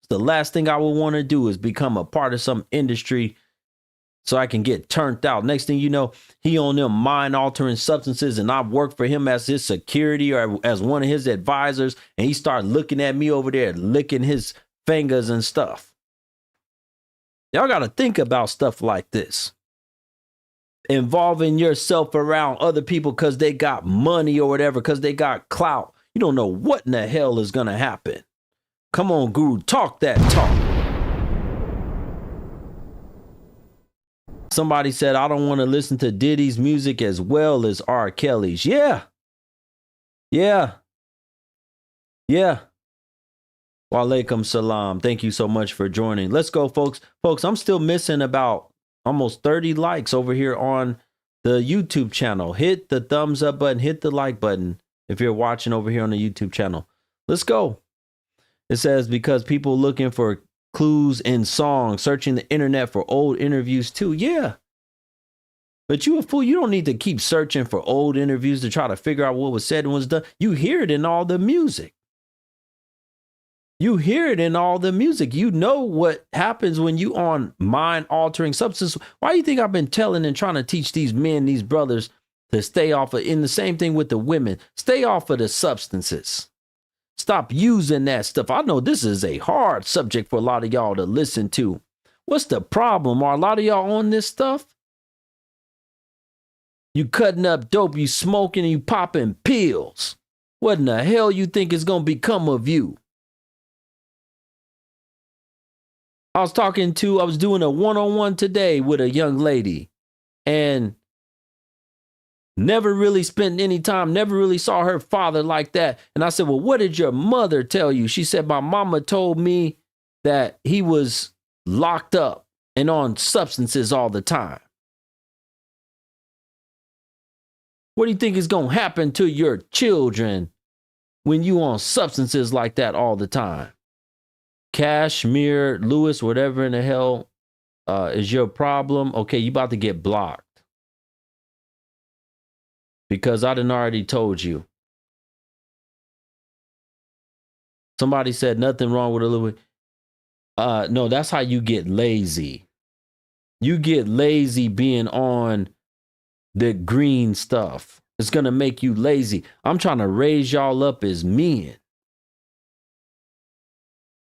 The last thing I would want to do is become a part of some industry so I can get turned out. Next thing you know, he on them mind altering substances and I work for him as his security or as one of his advisors. And he start looking at me over there, licking his fingers and stuff. Y'all got to think about stuff like this. Involving yourself around other people because they got money or whatever, because they got clout. You don't know what in the hell is going to happen. Come on, Guru, talk that talk. Somebody said, I don't want to listen to Diddy's music as well as R. Kelly's. Yeah. Walaikum salam. Thank you so much for joining. Let's go, folks. Folks, I'm still missing about almost 30 likes over here on the YouTube channel. Hit the thumbs up button. Hit the like button if you're watching over here on the YouTube channel. Let's go. It says, because people looking for clues in songs, searching the internet for old interviews too. Yeah. But you a fool. You don't need to keep searching for old interviews to try to figure out what was said and was done. You hear it in all the music. You hear it in all the music. You know what happens when you on mind-altering substance. Why do you think I've been telling and trying to teach these men, these brothers, to stay off of, and the same thing with the women, stay off of the substances. Stop using that stuff. I know this is a hard subject for a lot of y'all to listen to. What's the problem? Are a lot of y'all on this stuff? You cutting up dope, you smoking, and you popping pills. What in the hell you think is going to become of you? I was doing a one-on-one today with a young lady and never really spent any time, never really saw her father like that. And I said, well, what did your mother tell you? She said, my mama told me that he was locked up and on substances all the time. What do you think is going to happen to your children when you on substances like that all the time? Kashmir, Lewis, whatever in the hell is your problem. Okay, you about to get blocked. Because I done already told you. Somebody said nothing wrong with a little bit. No, that's how you get lazy. You get lazy being on the green stuff. It's going to make you lazy. I'm trying to raise y'all up as men.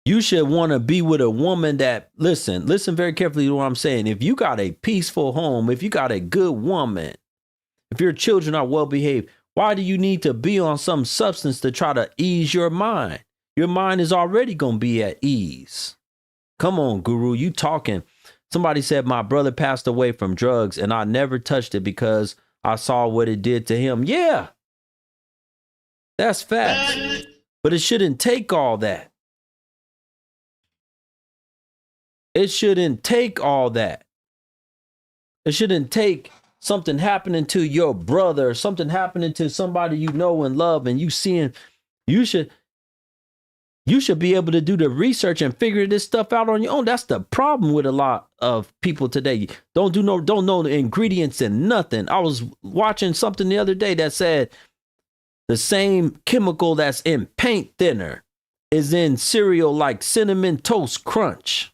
You should want to be with a woman that, listen very carefully to what I'm saying. If you got a peaceful home, if you got a good woman, if your children are well behaved, why do you need to be on some substance to try to ease your mind? Your mind is already going to be at ease. Come on, Guru, you talking. Somebody said my brother passed away from drugs and I never touched it because I saw what it did to him. Yeah, that's facts. But it shouldn't take all that. It shouldn't take all that. It shouldn't take something happening to your brother, something happening to somebody you know and love, and you seeing, you should be able to do the research and figure this stuff out on your own. That's the problem with a lot of people today. Don't know the ingredients and nothing. I was watching something the other day that said the same chemical that's in paint thinner is in cereal like Cinnamon Toast Crunch.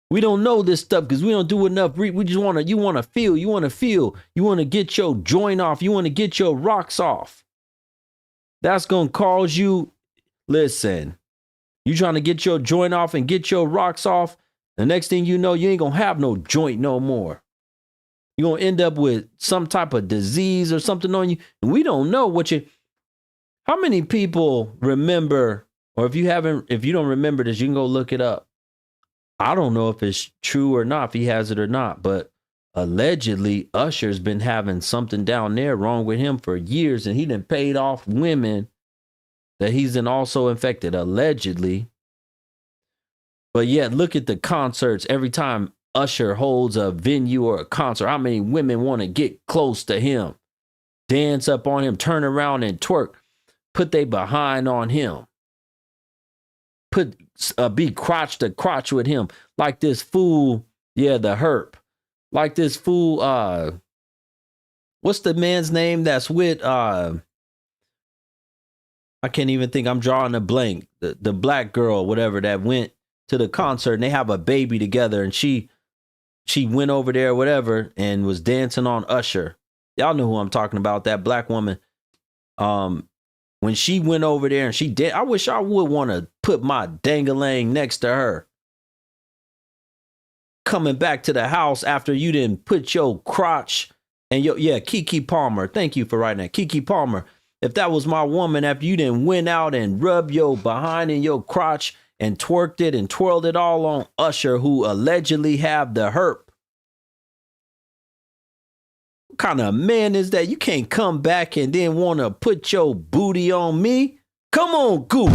We don't know this stuff because we don't do enough. We just want to, you want to feel, you want to get your joint off. You want to get your rocks off. That's going to cause you, listen, you trying to get your joint off and get your rocks off. The next thing you know, you ain't going to have no joint no more. You're going to end up with some type of disease or something on you. And we don't know how many people remember, or if you don't remember this, you can go look it up. I don't know if it's true or not, if he has it or not, but allegedly Usher's been having something down there wrong with him for years, and he done paid off women that he's then also infected, allegedly. But yet, look at the concerts. Every time Usher holds a venue or a concert, how many women want to get close to him, dance up on him, turn around and twerk, put they behind on him. Be crotch to crotch with him like this fool. Yeah, the herp, like this fool. What's the man's name that's with? I can't even think. I'm drawing a blank. The black girl, whatever, that went to the concert and they have a baby together, and she went over there, whatever, and was dancing on Usher. Y'all know who I'm talking about. That black woman. When she went over there and she did, I wish I would want to put my dangalang next to her. Coming back to the house after you didn't put your crotch and Kiki Palmer. Thank you for writing that. Kiki Palmer. If that was my woman, after you didn't went out and rubbed your behind in your crotch and twerked it and twirled it all on Usher, who allegedly have the herp. What kind of man is that? You can't come back and then want to put your booty on me. Come on, Goop.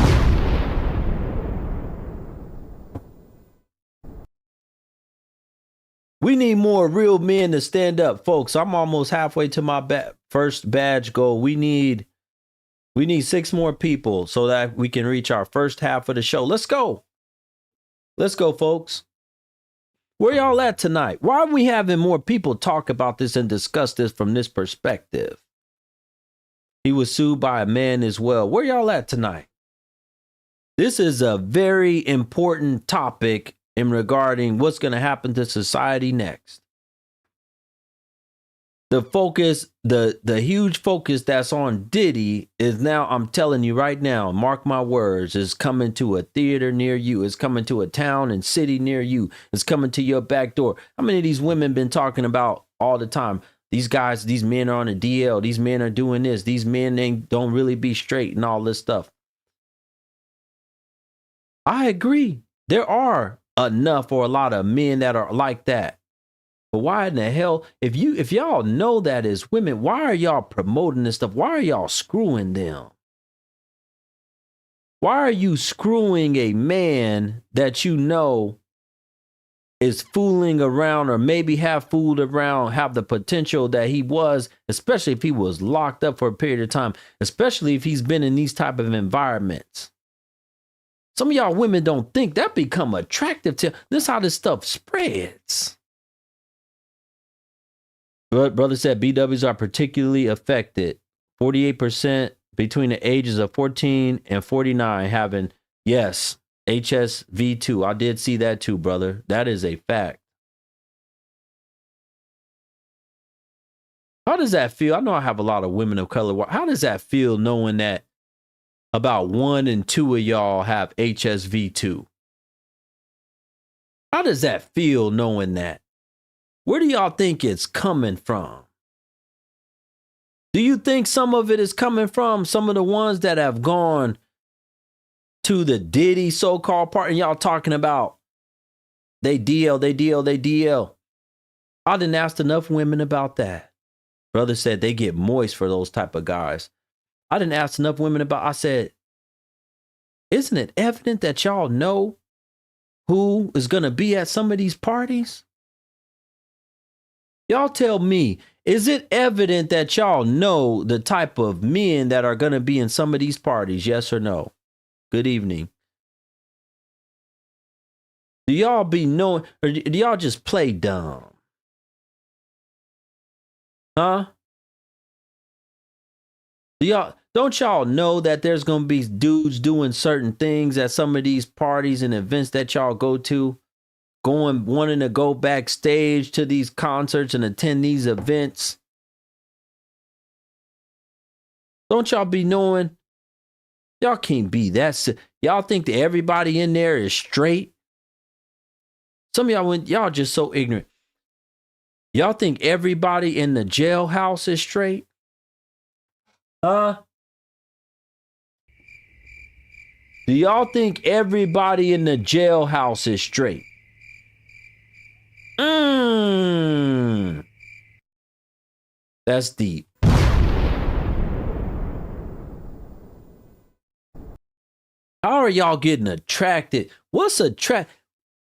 We need more real men to stand up, folks. I'm almost halfway to my first badge goal. We need 6 more people so that we can reach our first half of the show. Let's go. Let's go, folks. Where y'all at tonight? Why are we having more people talk about this and discuss this from this perspective? He was sued by a man as well. Where y'all at tonight? This is a very important topic in regarding what's going to happen to society next. The focus, the huge focus that's on Diddy is now, I'm telling you right now, mark my words, is coming to a theater near you. It's coming to a town and city near you. It's coming to your back door. How many of these women been talking about all the time? These guys, these men are on a DL. These men are doing this. These men don't really be straight and all this stuff. I agree. There are enough or a lot of men that are like that. But why in the hell, if y'all know that as women, why are y'all promoting this stuff? Why are y'all screwing them? Why are you screwing a man that you know is fooling around or maybe have fooled around, have the potential that he was, especially if he was locked up for a period of time, especially if he's been in these type of environments? Some of y'all women don't think that become attractive to. This is how this stuff spreads. Brother said BWs are particularly affected. 48% between the ages of 14 and 49 having, yes, HSV2. I did see that too, brother. That is a fact. How does that feel? I know I have a lot of women of color. How does that feel knowing that about 1 in 2 of y'all have HSV2? How does that feel knowing that? Where do y'all think it's coming from? Do you think some of it is coming from some of the ones that have gone to the Diddy so-called part and y'all talking about they DL? I didn't ask enough women about that. Brother said they get moist for those type of guys. I didn't ask enough women about, I said, isn't it evident that y'all know who is going to be at some of these parties? Y'all tell me, is it evident that y'all know the type of men that are going to be in some of these parties? Yes or no? Good evening. Do y'all be knowing, or do y'all just play dumb? Huh? Don't y'all know that there's going to be dudes doing certain things at some of these parties and events that y'all go to? Wanting to go backstage to these concerts and attend these events. Don't y'all be knowing? Y'all can't be that. Y'all think that everybody in there is straight? Some of y'all just so ignorant. Y'all think everybody in the jailhouse is straight? Huh? Do y'all think everybody in the jailhouse is straight? That's deep. How are y'all getting attracted? What's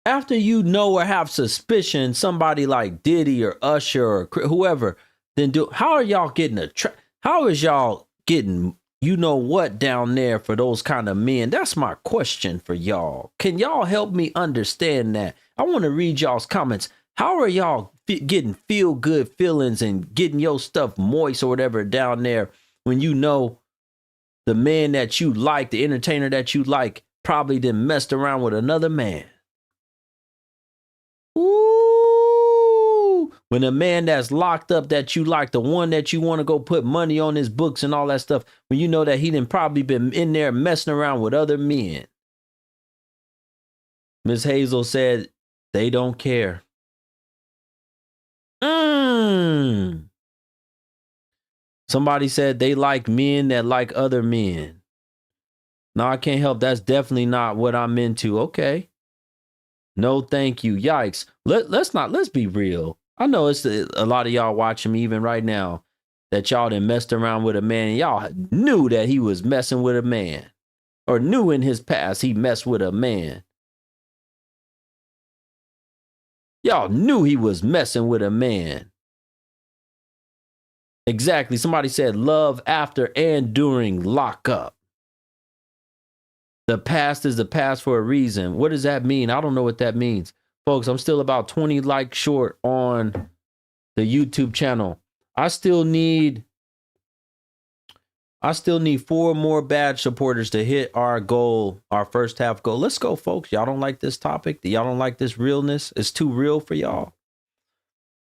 after you know or have suspicion somebody like Diddy or Usher or whoever, then how are y'all getting attracted? How is y'all getting you know what down there for those kind of men? That's my question for y'all. Can y'all help me understand that? I want to read y'all's comments. How are y'all getting feel good feelings and getting your stuff moist or whatever down there when you know the man that you like, the entertainer that you like, probably done messed around with another man? Ooh, when a man that's locked up that you like, the one that you want to go put money on his books and all that stuff, when you know that he done probably been in there messing around with other men. Miss Hazel said they don't care. Somebody said they like men that like other men. No, I can't help. That's definitely not what I'm into. Okay. No, thank you. Yikes. Let's be real. I know it's a lot of y'all watching me even right now that y'all done messed around with a man and y'all knew that he was messing with a man or knew in his past he messed with a man. Y'all knew he was messing with a man. Exactly. Somebody said love after and during lockup. The past is the past for a reason. What does that mean? I don't know what that means. Folks, I'm still about 20 likes short on the YouTube channel. I still need 4 more badge supporters to hit our goal, our first half goal. Let's go, folks. Y'all don't like this topic? Y'all don't like this realness? It's too real for y'all.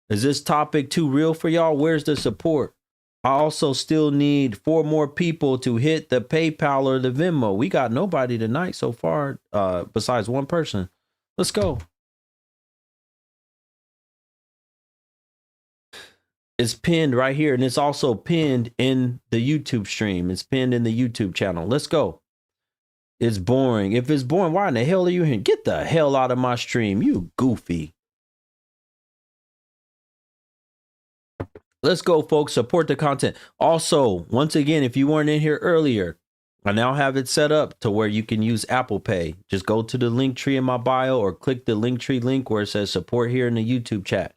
Is this topic too real for y'all? Where's the support? I also still need 4 more people to hit the PayPal or the Venmo. We got nobody tonight so far, besides one person. Let's go. It's pinned right here, and it's also pinned in the YouTube stream. It's pinned in the YouTube channel. Let's go. It's boring. If it's boring, why in the hell are you here? Get the hell out of my stream, you goofy. Let's go, folks. Support the content. Also, once again, if you weren't in here earlier, I now have it set up to where you can use Apple Pay. Just go to the link tree in my bio or click the link tree link where it says support here in the YouTube chat.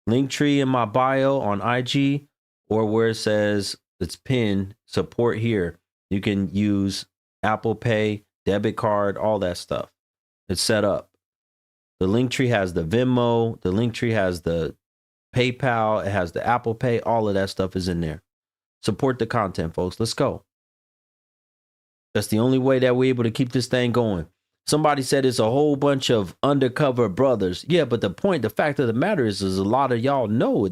Link tree in my bio on IG or where it says it's pinned support here. You can use Apple Pay, debit card, all that stuff. It's set up. The link tree has the Venmo. The link tree has the PayPal. It has the Apple Pay. All of that stuff is in there. Support the content, folks. Let's go. That's the only way that we're able to keep this thing going. Somebody said it's a whole bunch of undercover brothers. Yeah, but the fact of the matter is a lot of y'all know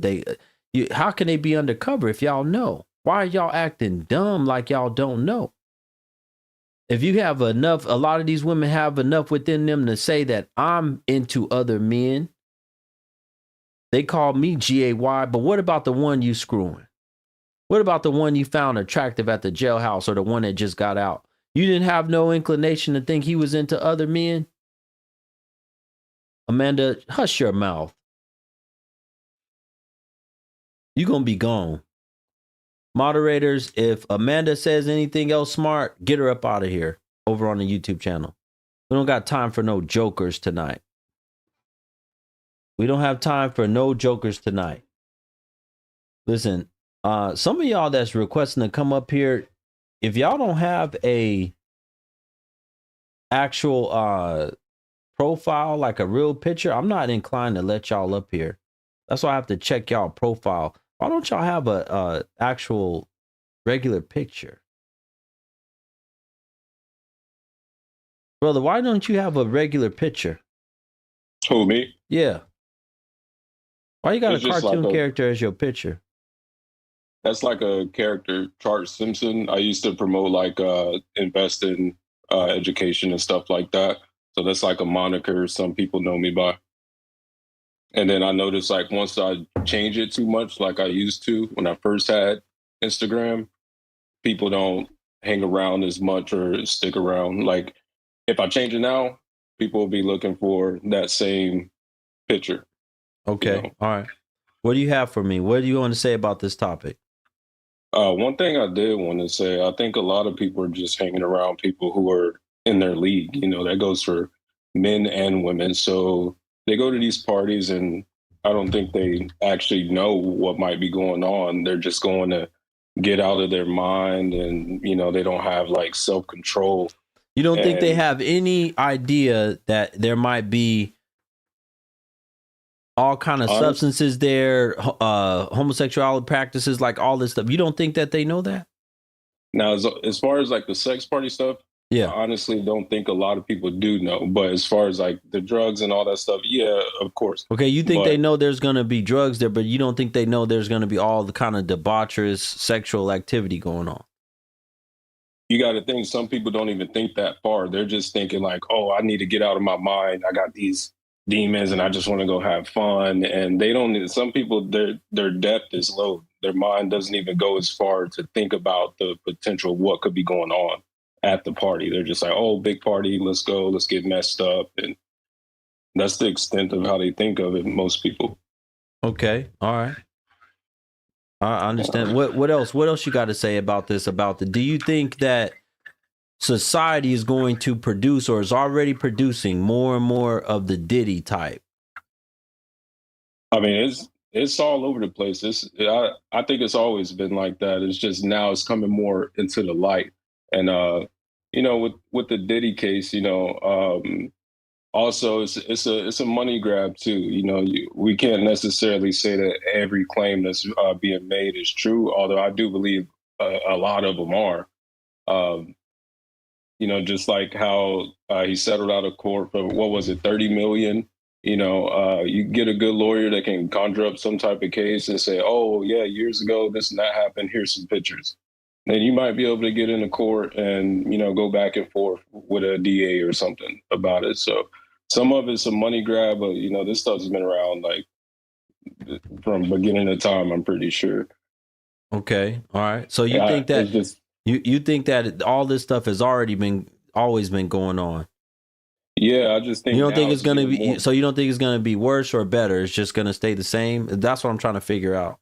how can they be undercover if y'all know? Why are y'all acting dumb like y'all don't know? If you have enough, a lot of these women have enough within them to say that I'm into other men. They call me GAY, but what about the one you screwing? What about the one you found attractive at the jailhouse or the one that just got out? You didn't have no inclination to think he was into other men? Amanda, hush your mouth. You're going to be gone. Moderators, if Amanda says anything else smart, get her up out of here over on the YouTube channel. We don't got time for no jokers tonight. We don't have time for no jokers tonight. Listen, some of y'all that's requesting to come up here, if y'all don't have a actual profile, like a real picture, I'm not inclined to let y'all up here. That's why I have to check y'all profile. Why don't y'all have a actual regular picture? Brother, why don't you have a regular picture? Who, me? Yeah. Why you got It's a just cartoon like character as your picture? That's like a character, Charles Simpson. I used to promote invest in education and stuff like that. So that's like a moniker some people know me by. And then I noticed like once I change it too much, like I used to when I first had Instagram, people don't hang around as much or stick around. Like if I change it now, people will be looking for that same picture. Okay. You know? All right. What do you have for me? What do you want to say about this topic? One thing I did want to say, I think a lot of people are just hanging around people who are in their league. You know, that goes for men and women. So they go to these parties and I don't think they actually know what might be going on. They're just going to get out of their mind and, you know, they don't have like self-control. You don't think they have any idea that there might be all kind of substances there, homosexuality practices, like all this stuff? You don't think that they know that? Now, as far as like the sex party stuff, yeah, I honestly don't think a lot of people do know. But as far as like the drugs and all that stuff, yeah, of course. Okay, you think they know there's going to be drugs there, but you don't think they know there's going to be all the kind of debaucherous sexual activity going on? You got to think some people don't even think that far. They're just thinking like, oh, I need to get out of my mind. I got these demons and I just want to go have fun. And they don't, some people, their depth is low. Their mind doesn't even go as far to think about the potential of what could be going on at the party. They're just like, oh, big party, let's go, let's get messed up. And that's the extent of how they think of it, most people. Okay, all right. I understand. What else? What else you got to say about this? Do you think that society is going to produce or is already producing more and more of the Diddy-Type? I mean, it's all over the place. I think it's always been like that. It's just now it's coming more into the light. And you know, with the Diddy case, you know, also it's a money grab too. You know, we can't necessarily say that every claim that's being made is true, although I do believe a lot of them are. Um, you know, just like how he settled out of court for what was it, 30 million. You know, you get a good lawyer that can conjure up some type of case and say, oh yeah, years ago this and that happened, here's some pictures. Then you might be able to get into court and, you know, go back and forth with a DA or something about it. So some of it's a money grab, but you know, this stuff's been around like from beginning of time, I'm pretty sure. Okay. All right. So you Yeah, think that it's just you think that all this stuff has always been going on? yeah, I just You think don't think now it's it's gonna getting be more. so you don't think it's gonna be worse or better? It's just gonna stay the same? That's what I'm trying to figure out.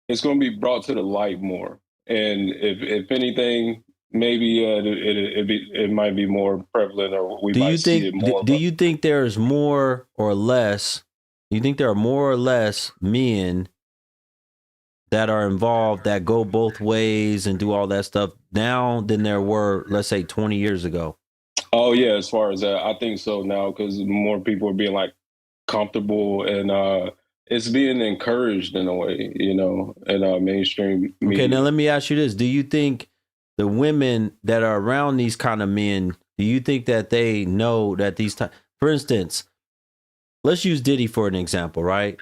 It's going to be brought to the light more, and if anything, maybe it might be more prevalent, or we might see it more. Do But you think there's more or less? Do you think there are more or less men that are involved that go both ways and do all that stuff now than there were, let's say, 20 years ago? oh yeah, as far as that, I think so now because more people are being like comfortable and it's being encouraged in a way, you know, in mainstream Okay, now media. let me ask you this. Do you think the women that are around these kind of men, do you think that they know that for instance, let's use Diddy for an example, right?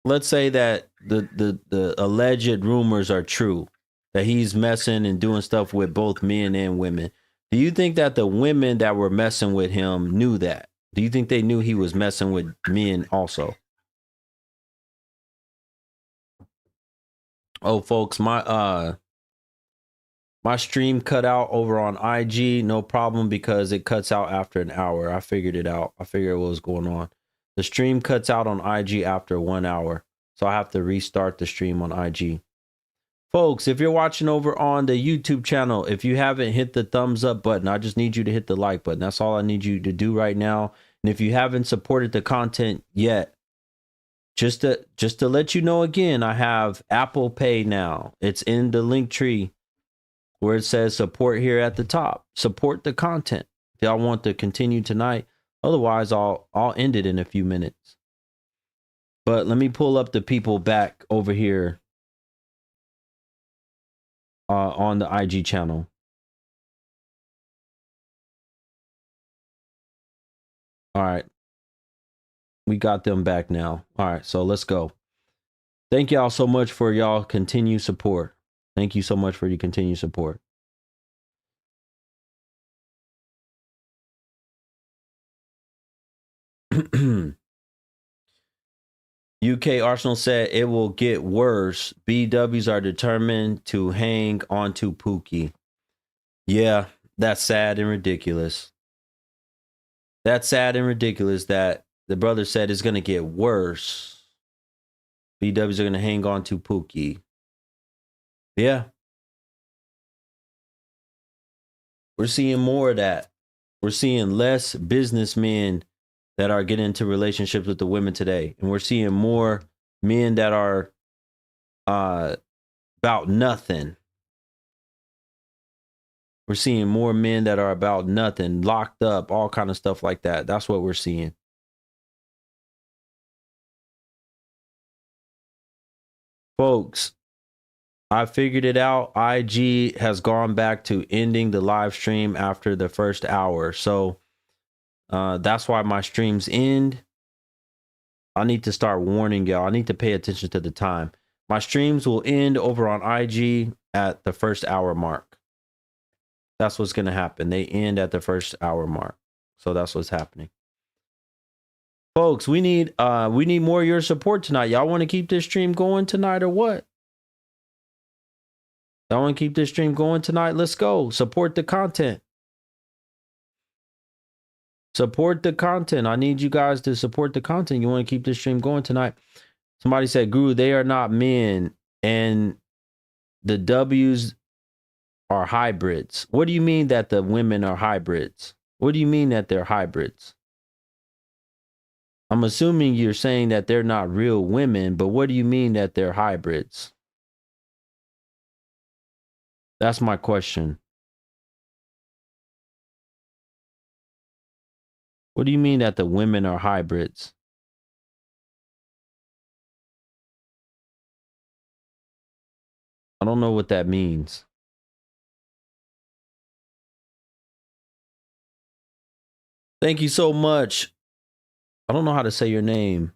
Let's say that the alleged rumors are true, that he's messing and doing stuff with both men and women. Do you think that the women that were messing with him knew that? Do you think they knew he was messing with men also? Oh, folks, my stream cut out over on IG. No problem because it cuts out after an hour. I figured it out. I figured what was going on. The stream cuts out on IG after 1 hour. So I have to restart the stream on IG. Folks, if you're watching over on the YouTube channel, if you haven't hit the thumbs up button, I just need you to hit the like button. That's all I need you to do right now. And if you haven't supported the content yet, just to let you know again, I have Apple Pay now. It's in the link tree where it says support here at the top. Support the content if y'all want to continue tonight. Otherwise, I'll end it in a few minutes. But let me pull up the people back over here on the IG channel. All right. We got them back now. All right, so let's go. Thank y'all so much for y'all continued support. Thank you so much for your continued support. UK Arsenal said it will get worse. BWs are determined to hang on to Pookie. Yeah, that's sad and ridiculous. That's sad and ridiculous that the brother said it's going to get worse. BWs are going to hang on to Pookie. Yeah. We're seeing more of that. We're seeing less businessmen that are getting into relationships with the women today. And we're seeing more men that are about nothing. We're seeing more men that are about nothing, locked up, all kind of stuff like that. That's what we're seeing. Folks, I figured it out. IG has gone back to ending the live stream after the first hour. So that's why my streams end. I need to start warning y'all. I need to pay attention to the time. My streams will end over on IG at the first hour mark. That's what's going to happen. They end at the first hour mark. So that's what's happening. Folks, we need more of your support tonight. Y'all want to keep this stream going tonight or what? Y'all want to keep this stream going tonight? Let's go. Support the content. Support the content. I need you guys to support the content. You want to keep this stream going tonight? Somebody said, Guru, they are not men and the W's are hybrids. What do you mean that the women are hybrids? What do you mean that they're hybrids? I'm assuming you're saying that they're not real women, but what do you mean that they're hybrids? That's my question. What do you mean that the women are hybrids? I don't know what that means. Thank you so much. I don't know how to say your name.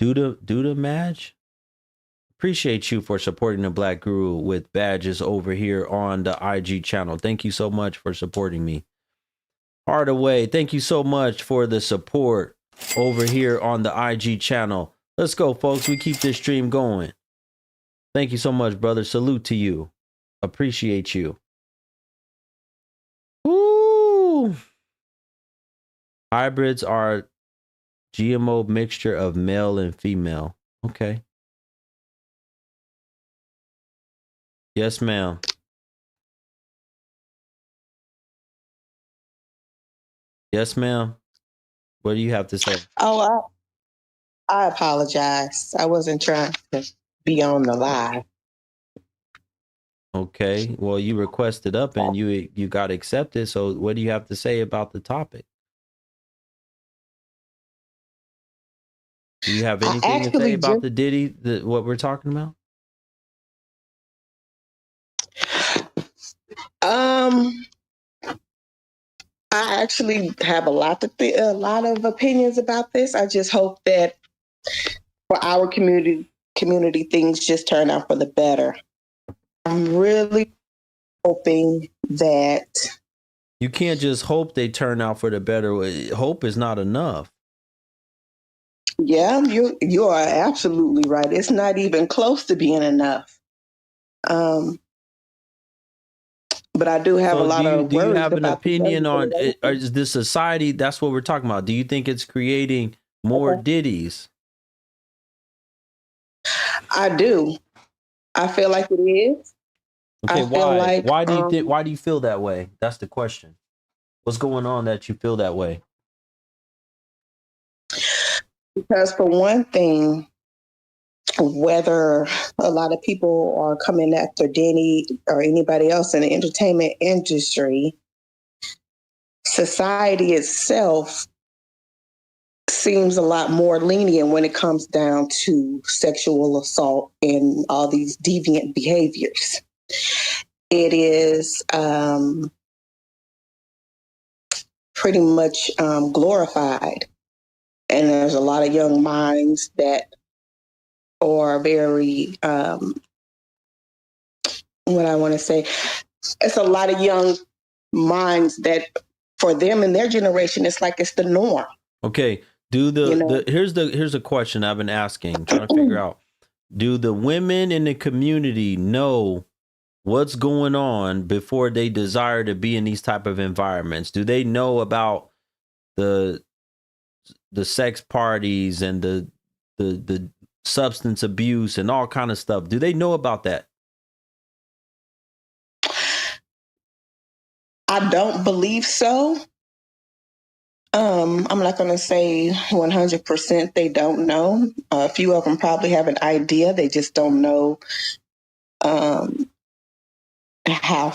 Duda Madge? Appreciate you for supporting the Black Guru with badges over here on the IG channel. Thank you so much for supporting me. Hardaway, thank you so much for the support over here on the IG channel. Let's go, folks. We keep this stream going. Thank you so much, brother. Salute to you. Appreciate you. Woo! Hybrids are GMO mixture of male and female. Okay. Yes, ma'am. Yes, ma'am. What do you have to say? Oh, I apologize. I wasn't trying to be on the live. Okay. Well, you requested up and you got accepted. So what do you have to say about the topic? Do you have anything to say about the Diddy, what we're talking about? I actually have a lot of opinions about this. I just hope that for our community things just turn out for the better. I'm really hoping that you can't just hope they turn out for the better. Hope is not enough. Yeah, you are absolutely right. It's not even close to being enough. But I do have a lot of worries. Do you have an opinion on is this society? That's what we're talking about. Do you think it's creating more Diddies? I do. I feel like it is. Okay, why? Why do you think? Why do you feel that way? That's the question. What's going on that you feel that way? Because for one thing, whether a lot of people are coming after Diddy or anybody else in the entertainment industry, society itself seems a lot more lenient when it comes down to sexual assault and all these deviant behaviors. It is pretty much glorified. And there's a lot of young minds that are very, what I want to say, it's a lot of young minds that for them and their generation, it's like it's the norm. Okay. Here's a question I've been asking, trying to figure out. Do the women in the community know what's going on before they desire to be in these type of environments? Do they know about the sex parties and the substance abuse and all kind of stuff? Do they know about that? I don't believe so. I'm not going to say 100% they don't know. A few of them probably have an idea. They just don't know how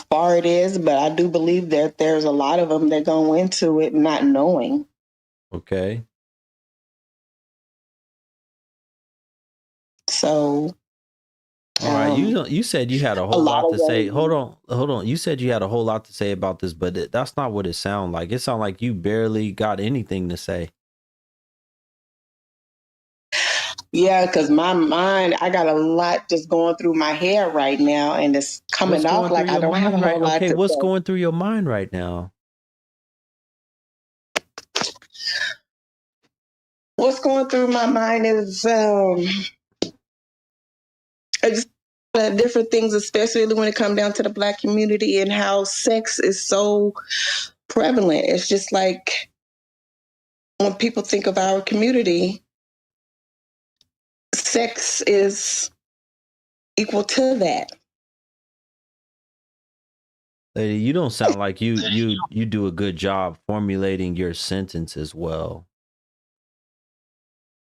far it is. But I do believe that there's a lot of them that go into it not knowing. Okay. So. All right. You said you had a whole lot to say. Hold on. You said you had a whole lot to say about this, but that's not what it sounded like. It sounded like you barely got anything to say. Yeah, because my mind, I got a lot just going through my head right now, and it's coming off like I don't have a whole lot to say. What's going through your mind right now? What's going through my mind is just different things, especially when it comes down to the Black community and how sex is so prevalent. It's just like when people think of our community, sex is equal to that. Lady, you don't sound like you do a good job formulating your sentence as well.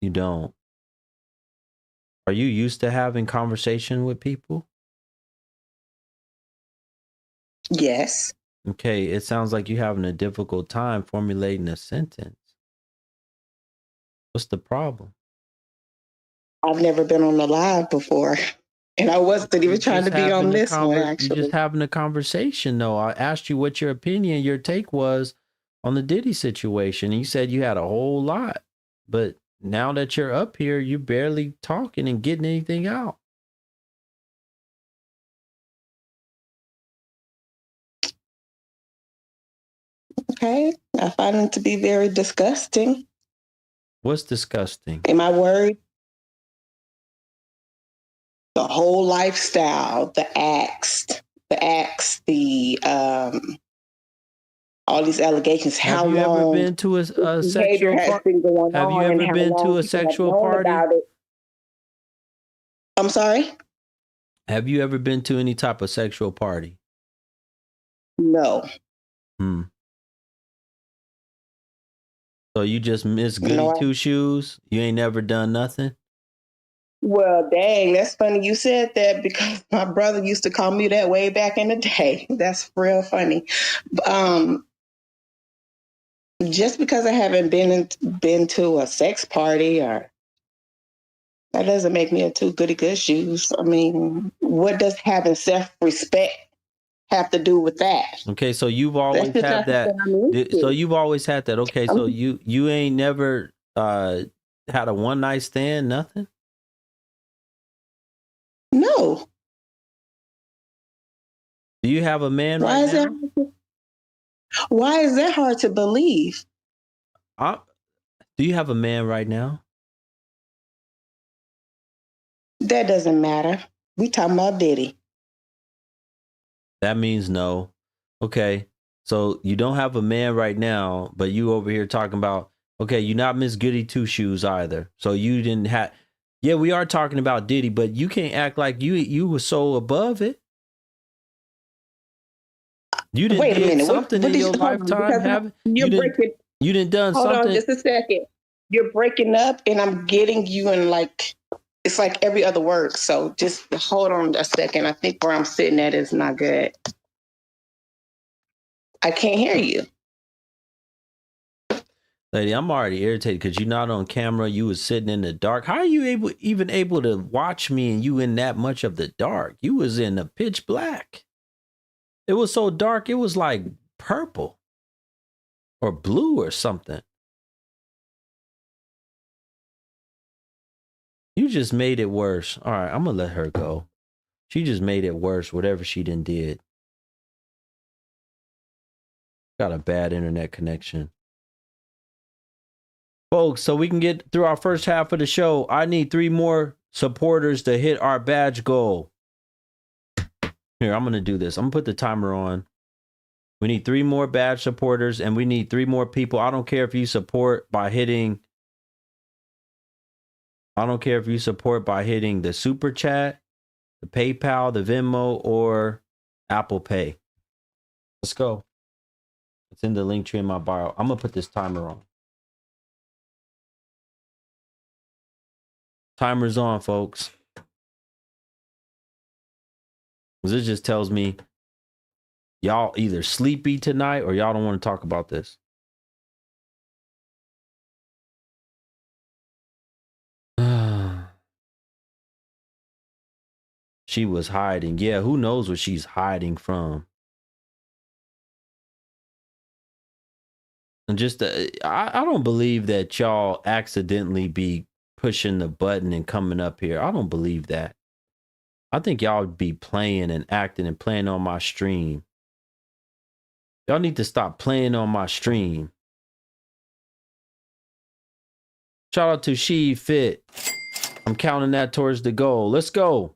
You don't. Are you used to having conversation with people? Yes. Okay, it sounds like you're having a difficult time formulating a sentence. What's the problem? I've never been on the live before. And I wasn't even trying to be on this one, You're actually. just having a conversation, though. I asked you what your opinion, your take was on the Diddy situation. And you said you had a whole lot. But now that you're up here, you're barely talking and getting anything out. Okay. I find it to be very disgusting. What's disgusting? Am I worried? The whole lifestyle, the acts, all these allegations. How Have you long ever been to a behavior sexual has party? been going Have you on and ever how been long to a people have sexual known party? about it. I'm sorry? Have you ever been to any type of sexual party? No. So you just miss goody No. two shoes? You ain't never done nothing? Well, dang, that's funny you said that because my brother used to call me that way back in the day. That's real funny. Just because I haven't been to a sex party, or that doesn't make me a too goody good shoes. I mean, what does having self-respect have to do with that? Okay, so you've always That's just had not that. something I'm into. So you've always had that. Okay, so you ain't never had a one night stand, nothing? No. Do you have a man Why right is now? Why is that hard to believe? Do you have a man right now? That doesn't matter. We talking about Diddy. That means no. Okay, so you don't have a man right now, but you over here talking about, okay, you're not Miss Goody Two Shoes either. So you didn't have. Yeah, we are talking about Diddy, but you can't act like you were so above it. You didn't Wait a minute. something in your lifetime, haven't you? You didn't done hold something. on just a second. You're breaking up and I'm getting you in it's like every other word. So just hold on a second. I think where I'm sitting at is not good. I can't hear you. Lady, I'm already irritated because you're not on camera. You was sitting in the dark. How are you even able to watch me and you in that much of the dark? You was in the pitch black. It was so dark, it was like purple or blue or something. You just made it worse. All right, I'm going to let her go. She just made it worse, whatever she done did. Got a bad internet connection. Folks, so we can get through our first half of the show, I need 3 more supporters to hit our badge goal. Here, I'm going to do this. I'm going to put the timer on. We need 3 more badge supporters, and we need 3 more people. I don't care if you support by hitting the super chat, the PayPal, the Venmo, or Apple Pay. Let's go. It's in the link tree in my bio. I'm going to put this timer on. Timer's on, folks. This just tells me y'all either sleepy tonight or y'all don't want to talk about this. She was hiding. Yeah, who knows what she's hiding from? And just, I don't believe that y'all accidentally be pushing the button and coming up here. I don't believe that. I think y'all be playing and acting and playing on my stream. Y'all need to stop playing on my stream. Shout out to She Fit. I'm counting that towards the goal. Let's go.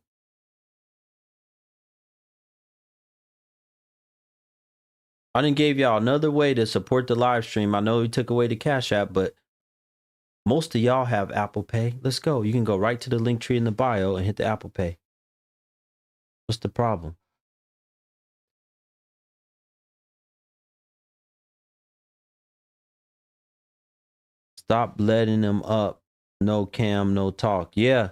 I done gave y'all another way to support the live stream. I know we took away the Cash App, but most of y'all have Apple Pay. Let's go. You can go right to the link tree in the bio and hit the Apple Pay. What's the problem? Stop letting them up. No cam, no talk. Yeah.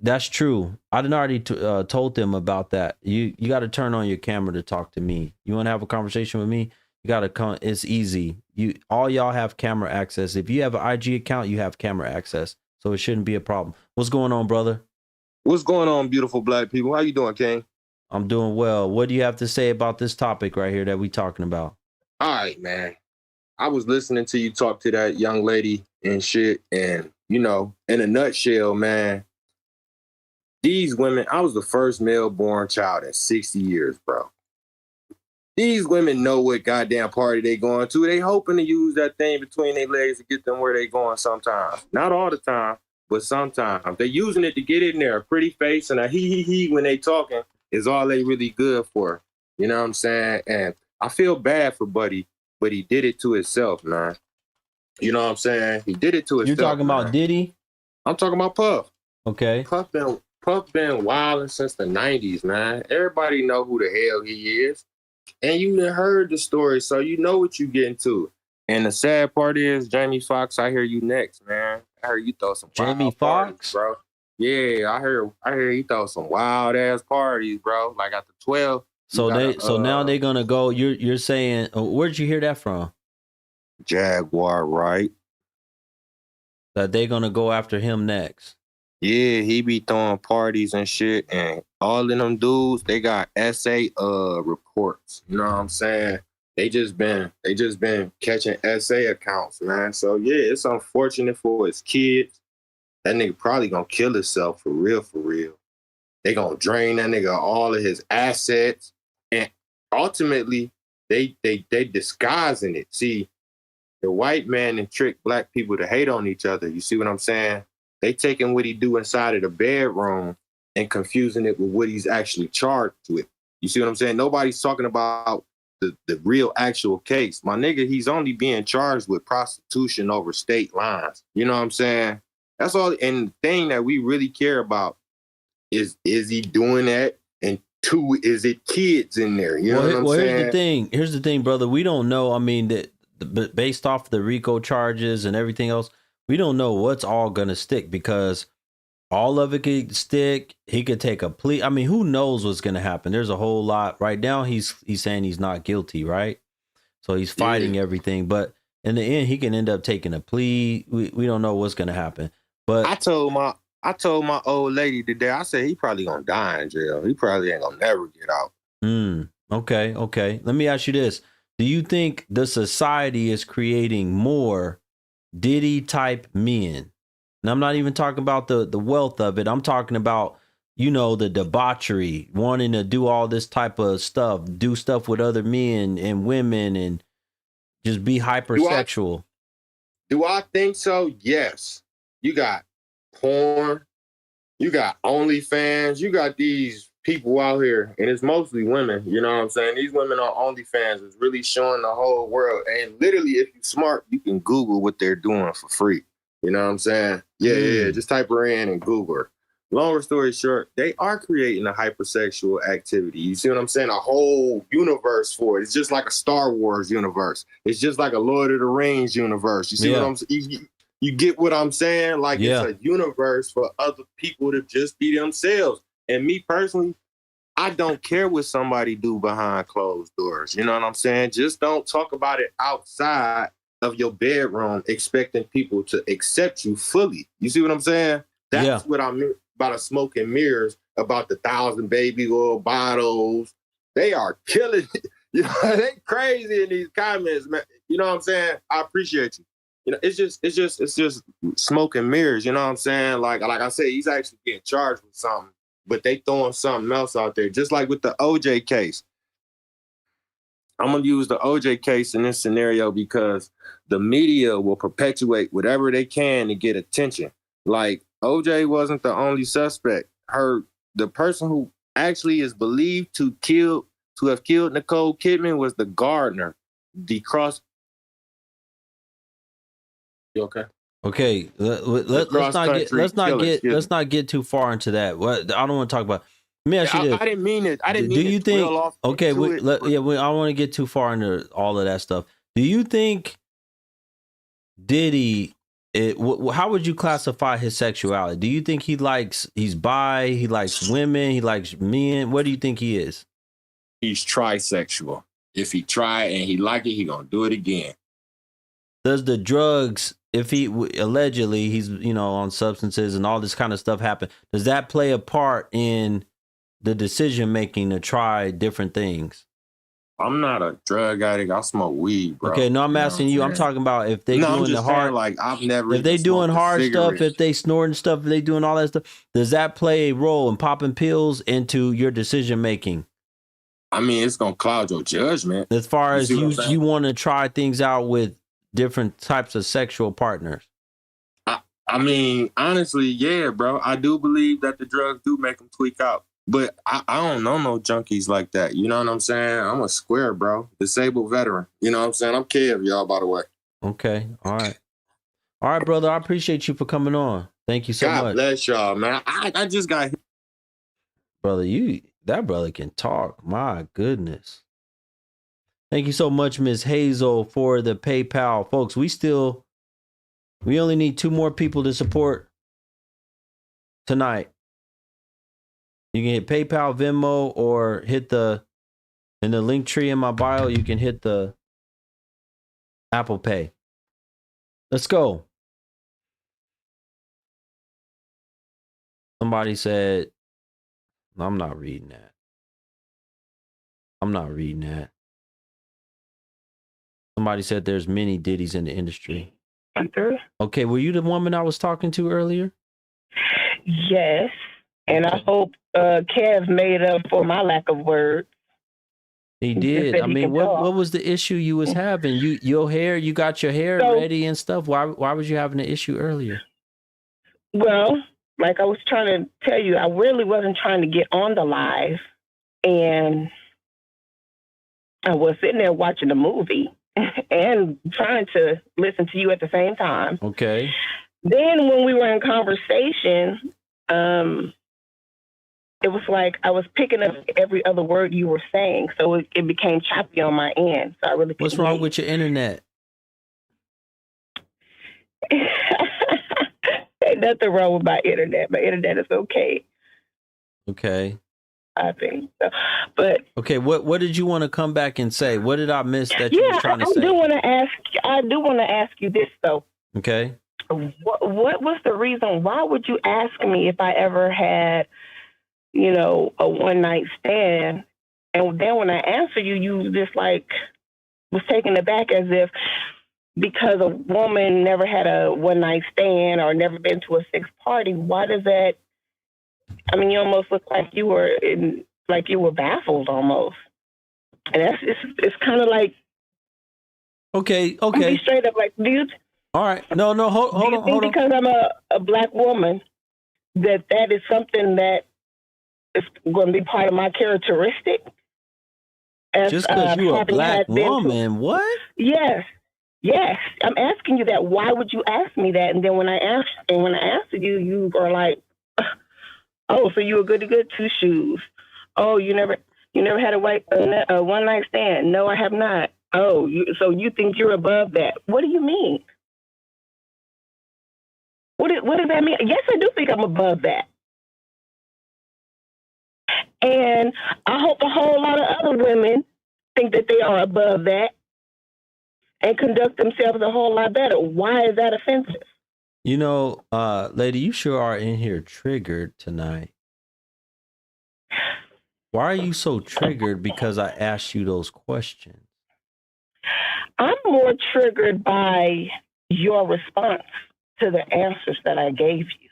That's true. I done already told them about that. You got to turn on your camera to talk to me. You want to have a conversation with me? You got to come. It's easy. All y'all have camera access. If you have an IG account, you have camera access, so it shouldn't be a problem. What's going on, brother? What's going on, beautiful black people? How you doing, King? I'm doing well. What do you have to say about this topic right here that we talking about? All right, man. I was listening to you talk to that young lady and shit, and you know, in a nutshell, man, these women, I was the first male-born child in 60 years, bro. These women know what goddamn party they going to. They hoping to use that thing between their legs to get them where they going sometimes. Not all the time, but sometimes. They using it to get in there. A pretty face and a he when they talking is all they really good for. You know what I'm saying? And I feel bad for Buddy, but he did it to himself, man. You know what I'm saying? He did it to himself. You're talking about Diddy? I'm talking about Puff. Okay. Puff been wilding since the 90s, man. Everybody know who the hell he is. And you done heard the story, so you know what you get into. And the sad part is, Jamie Foxx, I hear you next, man. I heard you throw some Jamie wild Foxx, parties, bro. Yeah, I hear you throw some wild ass parties, bro. Like after 12. So now they're gonna go. You're saying, where'd you hear that from? Jaguar, right? That they're gonna go after him next. Yeah, he be throwing parties and shit, and all of them dudes, they got essay reports. You know what I'm saying? They just been catching essay accounts, man. So yeah, it's unfortunate for his kids. That nigga probably gonna kill himself for real, for real. They gonna drain that nigga all of his assets, and ultimately they disguising it. See, the white man and trick black people to hate on each other. You see what I'm saying? They taking what he do inside of the bedroom and confusing it with what he's actually charged with. You see what I'm saying? Nobody's talking about the real actual case. My nigga, he's only being charged with prostitution over state lines. You know what I'm saying? That's all. And the thing that we really care about is he doing that? And two, is it kids in there? You know what I'm saying? Here's the thing, brother. We don't know. I mean, but based off the RICO charges and everything else, we don't know what's all gonna stick, because all of it could stick. He could take a plea. I mean, who knows what's gonna happen? There's a whole lot. Right now, he's saying he's not guilty, right? So he's fighting everything, but in the end, he can end up taking a plea. We don't know what's gonna happen. But I told my old lady today, I said he probably gonna die in jail. He probably ain't gonna never get out. Okay. Let me ask you this. Do you think the society is creating more Diddy-type men? And I'm not even talking about the wealth of it. I'm talking about, the debauchery, wanting to do all this type of stuff, do stuff with other men and women, and just be hypersexual. Do I think so? Yes. You got porn, you got OnlyFans, you got these people out here, and it's mostly women. You know what I'm saying? These women on OnlyFans is really showing the whole world. And literally, if you're smart, you can Google what they're doing for free. You know what I'm saying? Yeah. Just type her in and Google her. Longer story short, they are creating a hypersexual activity. You see what I'm saying? A whole universe for it. It's just like a Star Wars universe. It's just like a Lord of the Rings universe. You see what I'm saying? You get what I'm saying? Like, it's a universe for other people to just be themselves. And me personally, I don't care what somebody do behind closed doors. You know what I'm saying? Just don't talk about it outside of your bedroom expecting people to accept you fully. You see what I'm saying? That's what I mean about a smoke and mirrors, about the 1,000 baby oil bottles. They are killing it. They crazy in these comments, man. You know what I'm saying? I appreciate you. It's just smoke and mirrors. You know what I'm saying? Like I said, he's actually getting charged with something, but they throwing something else out there. Just like with the OJ case. I'm going to use the OJ case in this scenario because the media will perpetuate whatever they can to get attention. Like, OJ wasn't the only suspect. The person who actually is believed to have killed Nicole Kidman was the gardener. You okay? Okay, let's not get too far into that. I don't want to talk about. Let me ask you this. I didn't mean it. Do you think? Okay, I don't want to get too far into all of that stuff. Do you think Diddy how would you classify his sexuality? Do you think he's bi, he likes women, he likes men? What do you think he is? He's trisexual. If he try and he like it, he gonna do it again. Does the drugs, if he allegedly he's on substances and all this kind of stuff happen, does that play a part in the decision making to try different things? I'm not a drug addict. I smoke weed, bro. Okay, no, I'm asking you. I'm talking about if they doing the hard, like I've never. If they doing hard stuff, if they snorting stuff, if they doing all that stuff, does that play a role in popping pills into your decision making? I mean, it's gonna cloud your judgment. As far as you want to try things out with different types of sexual partners. I mean, honestly, yeah, bro. I do believe that the drugs do make them tweak out. But I don't know no junkies like that. You know what I'm saying? I'm a square, bro. Disabled veteran. You know what I'm saying? I'm Kev, y'all, by the way. Okay. All right. All right, brother. I appreciate you for coming on. Thank you so much. God bless y'all, man. I just got... Brother, that brother can talk. My goodness. Thank you so much, Ms. Hazel, for the PayPal. Folks, we only need 2 more people to support tonight. You can hit PayPal, Venmo, or hit in the link tree in my bio, you can hit the Apple Pay. Let's go. Somebody said, I'm not reading that. Somebody said there's many Diddies in the industry. Okay, were you the woman I was talking to earlier? Yes. And I hope Kev made up for my lack of words. He did. I mean, what was the issue you was having? You got your hair ready and stuff. Why was you having an issue earlier? Well, like I was trying to tell you, I really wasn't trying to get on the live. And I was sitting there watching the movie and trying to listen to you at the same time. Okay. Then when we were in conversation, it was like I was picking up every other word you were saying, so it became choppy on my end. So I really. What's wrong with your internet? Ain't nothing wrong with my internet. My internet is okay. Okay. I think so. But okay, what did you want to come back and say? What did I miss that you were trying to say? I do want to ask you this though. Okay. What was the reason? Why would you ask me if I ever had, a one-night stand? And then when I answer you, you just like was taken aback as if because a woman never had a one-night stand or never been to a sex party, why does that? I mean, you almost look like you were baffled almost. And it's kind of like. Okay. Be straight up, like, do you? All right. No, hold on. Because I'm a black woman, that is something that is going to be part of my characteristic. Just because you're a black woman, what? Yes. I'm asking you that. Why would you ask me that? And then when I answered you, you were like, "Oh, so you were good to good 2 shoes? Oh, you never had a one night stand? No, I have not. Oh, so you think you're above that? What do you mean? What does that mean? Yes, I do think I'm above that. And I hope a whole lot of other women think that they are above that and conduct themselves a whole lot better. Why is that offensive? Lady, you sure are in here triggered tonight. Why are you so triggered because I asked you those questions? I'm more triggered by your response to the answers that I gave you.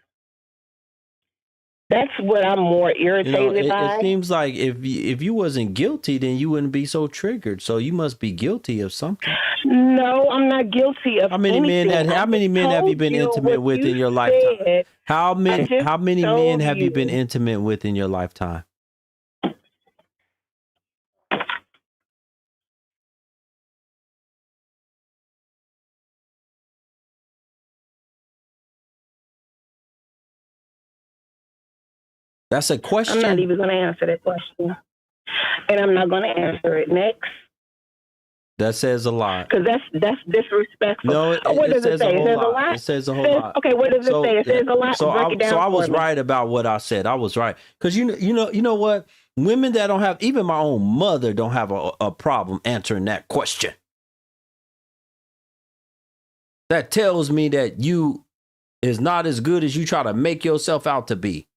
That's what I'm more irritated by. It seems like if you wasn't guilty, then you wouldn't be so triggered. So you must be guilty of something. No, I'm not guilty of anything. How many men have you been intimate with in your lifetime? How many men have you been intimate with in your lifetime? That's a question. I'm not even going to answer that question. And I'm not going to answer it. Next. That says a lot. Because that's disrespectful. No, what does it say? It says a lot. It says a whole lot. Okay, what does it say? It says a lot. So Break it down I was for me. right about what I said. I was right. Because you know what? Women that don't have, even my own mother don't have a problem answering that question. That tells me that you is not as good as you try to make yourself out to be.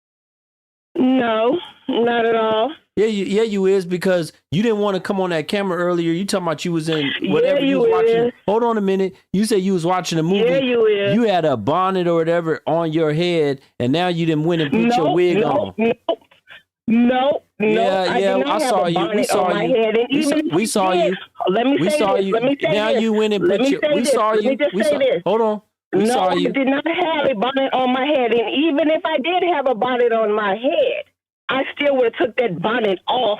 No, not at all. Yeah, you is, because you didn't want to come on that camera earlier. You talking about you was in whatever you was watching. Hold on a minute. You said you was watching a movie. Yeah, you is. You had a bonnet or whatever on your head, and now you didn't win and put your wig on. No. I saw you. We saw you. We saw you. Let me say this. Let me say now this. you went and put your. We saw you. Let me just say this. Hold on. We saw you. I did not have a bonnet on my head, and even if I did have a bonnet on my head, I still would have took that bonnet off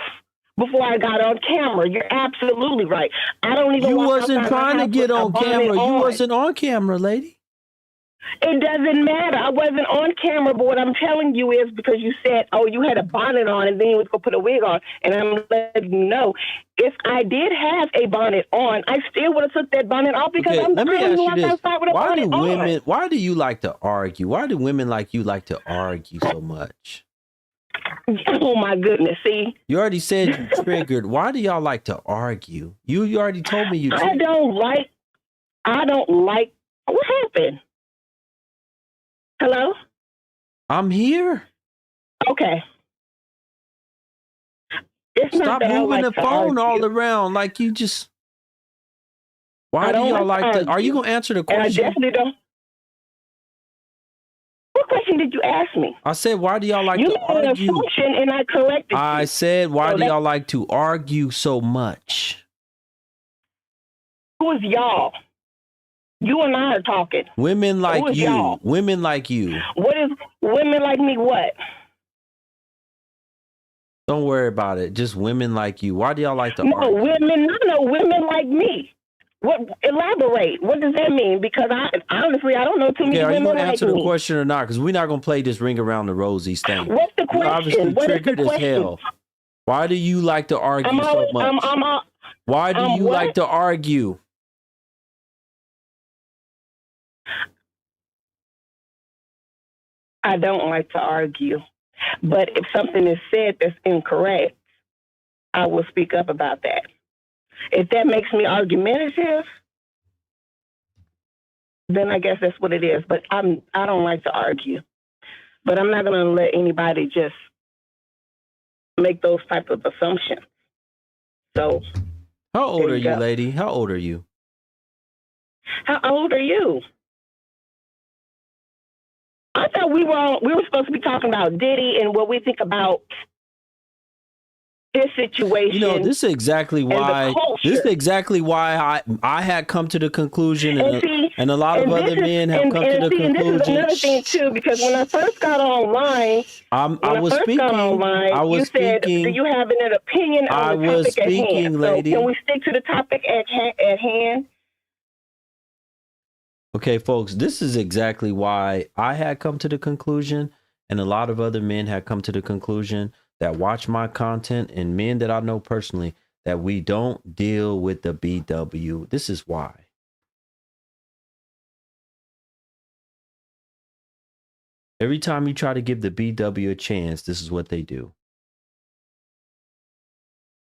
before I got on camera. You're absolutely right. I don't even. You wasn't trying to get on camera. You wasn't on camera, lady. It doesn't matter. I wasn't on camera, but what I'm telling you is because you said, oh, you had a bonnet on and then you was going to put a wig on. And I'm letting you know, if I did have a bonnet on, I still would have took that bonnet off because I'm let me ask you this. On. Why do you like to argue? Why do women like you like to argue so much? Oh, my goodness. See? You already said you triggered. Why do y'all like to argue? You already told me you triggered. I don't like. What happened? Hello? I'm here. Okay. Stop moving the phone all around like you just. Why do y'all like to? Are you going to answer the question? I definitely don't. What question did you ask me? I said, why do y'all like to argue? You made an assumption and I corrected you. I said, why do y'all like to argue so much? Who is y'all? You and I are talking. Women like you. Y'all? Women like you. What is women like me? What? Don't worry about it. Just women like you. Why do y'all like to argue? Women like me. What? Elaborate. What does that mean? Because I honestly don't know too many women like me. Are you going to answer the question or not? Because we're not going to play this ring around the rosies thing. What's the question? You're obviously triggered as hell. Why do you like to argue so much? Why do you like to argue? I don't like to argue. But if something is said that's incorrect, I will speak up about that. If that makes me argumentative, then I guess that's what it is. But I don't like to argue. But I'm not going to let anybody just make those type of assumptions. So, how old are you, lady? How old are you? How old are you? I thought we were supposed to be talking about Diddy and what we think about his situation. You know, this is exactly why. This is exactly why I had come to the conclusion, and a lot of other men have come to the conclusion. And this is another thing too, because when I first got online, I was speaking. Do you have an opinion on the topic at hand? Lady. So can we stick to the topic at hand? Okay, folks, this is exactly why I had come to the conclusion, and a lot of other men had come to the conclusion that watch my content, and men that I know personally, that we don't deal with the BW. This is why. Every time you try to give the BW a chance, this is what they do.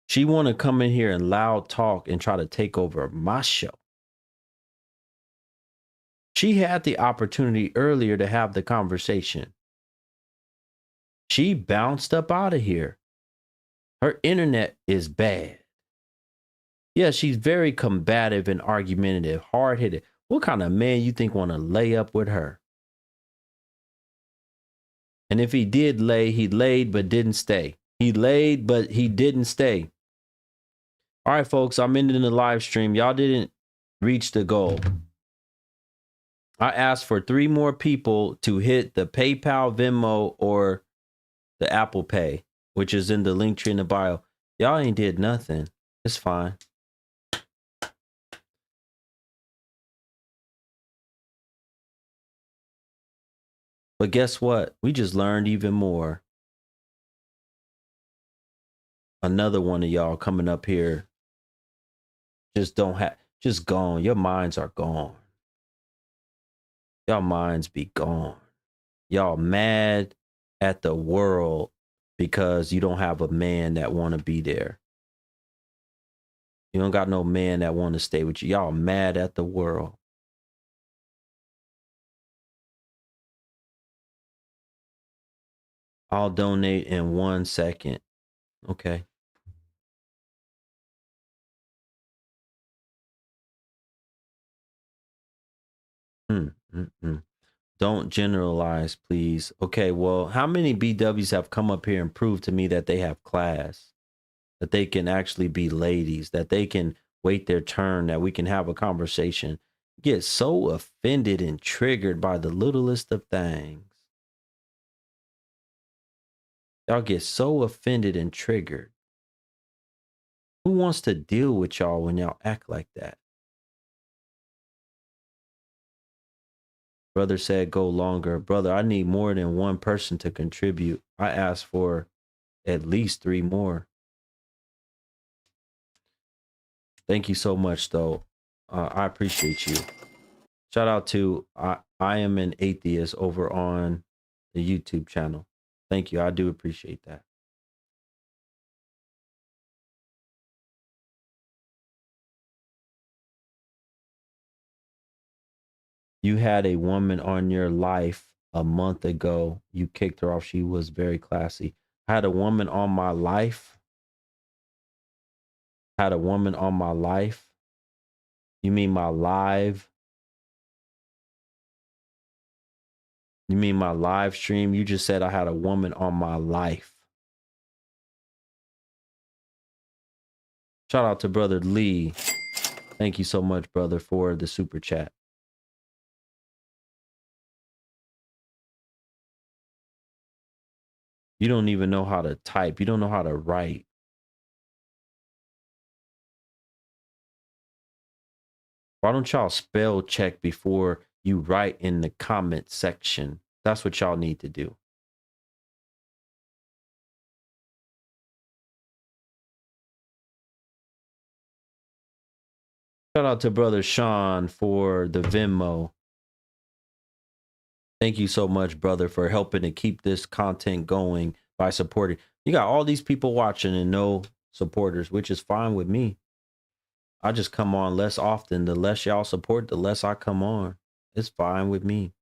She want to come in here and loud talk and try to take over my show. She had the opportunity earlier to have the conversation. She bounced up out of here. Her internet is bad. Yeah, she's very combative and argumentative, hard-headed. What kind of man you think want to lay up with her? And if he did lay, he laid but didn't stay. He laid but he didn't stay. All right, folks, I'm ending the live stream. Y'all didn't reach the goal. I asked for 3 more people to hit the PayPal, Venmo, or the Apple Pay, which is in the link tree in the bio. Y'all ain't did nothing. It's fine. But guess what? We just learned even more. Another one of y'all coming up here just gone. Your minds are gone. Y'all minds be gone. Y'all mad at the world because you don't have a man that want to be there. You don't got no man that want to stay with you. Y'all mad at the world. I'll donate in 1 second. Okay. Don't generalize, please. Okay, well, how many BWs have come up here and proved to me that they have class, that they can actually be ladies, that they can wait their turn, that we can have a conversation? Get so offended and triggered by the littlest of things. Y'all get so offended and triggered. Who wants to deal with y'all when y'all act like that? Brother said go longer. Brother, I need more than one person to contribute. I asked for at least 3 more. Thank you so much, though. I appreciate you. Shout out to I Am an Atheist over on the YouTube channel. Thank you. I do appreciate that. You had a woman on your life a month ago. You kicked her off. She was very classy. I had a woman on my life. Had a woman on my life. You mean my live? You mean my live stream? You just said I had a woman on my life. Shout out to Brother Lee. Thank you so much, brother, for the super chat. You don't even know how to type. You don't know how to write. Why don't y'all spell check before you write in the comment section? That's what y'all need to do. Shout out to Brother Sean for the Venmo. Thank you so much, brother, for helping to keep this content going by supporting. You got all these people watching and no supporters, which is fine with me. I just come on less often. The less y'all support, the less I come on. It's fine with me.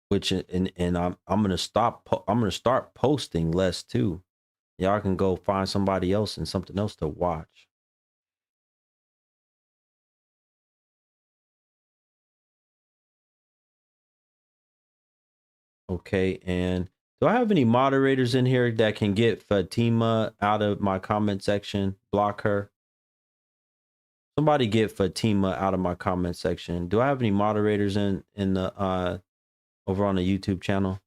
Which and I'm gonna start posting less too. Y'all can go find somebody else and something else to watch. Okay, and do I have any moderators in here that can get Fatima out of my comment section? Block her. Somebody get Fatima out of my comment section. Do I have any moderators in the over on the YouTube channel?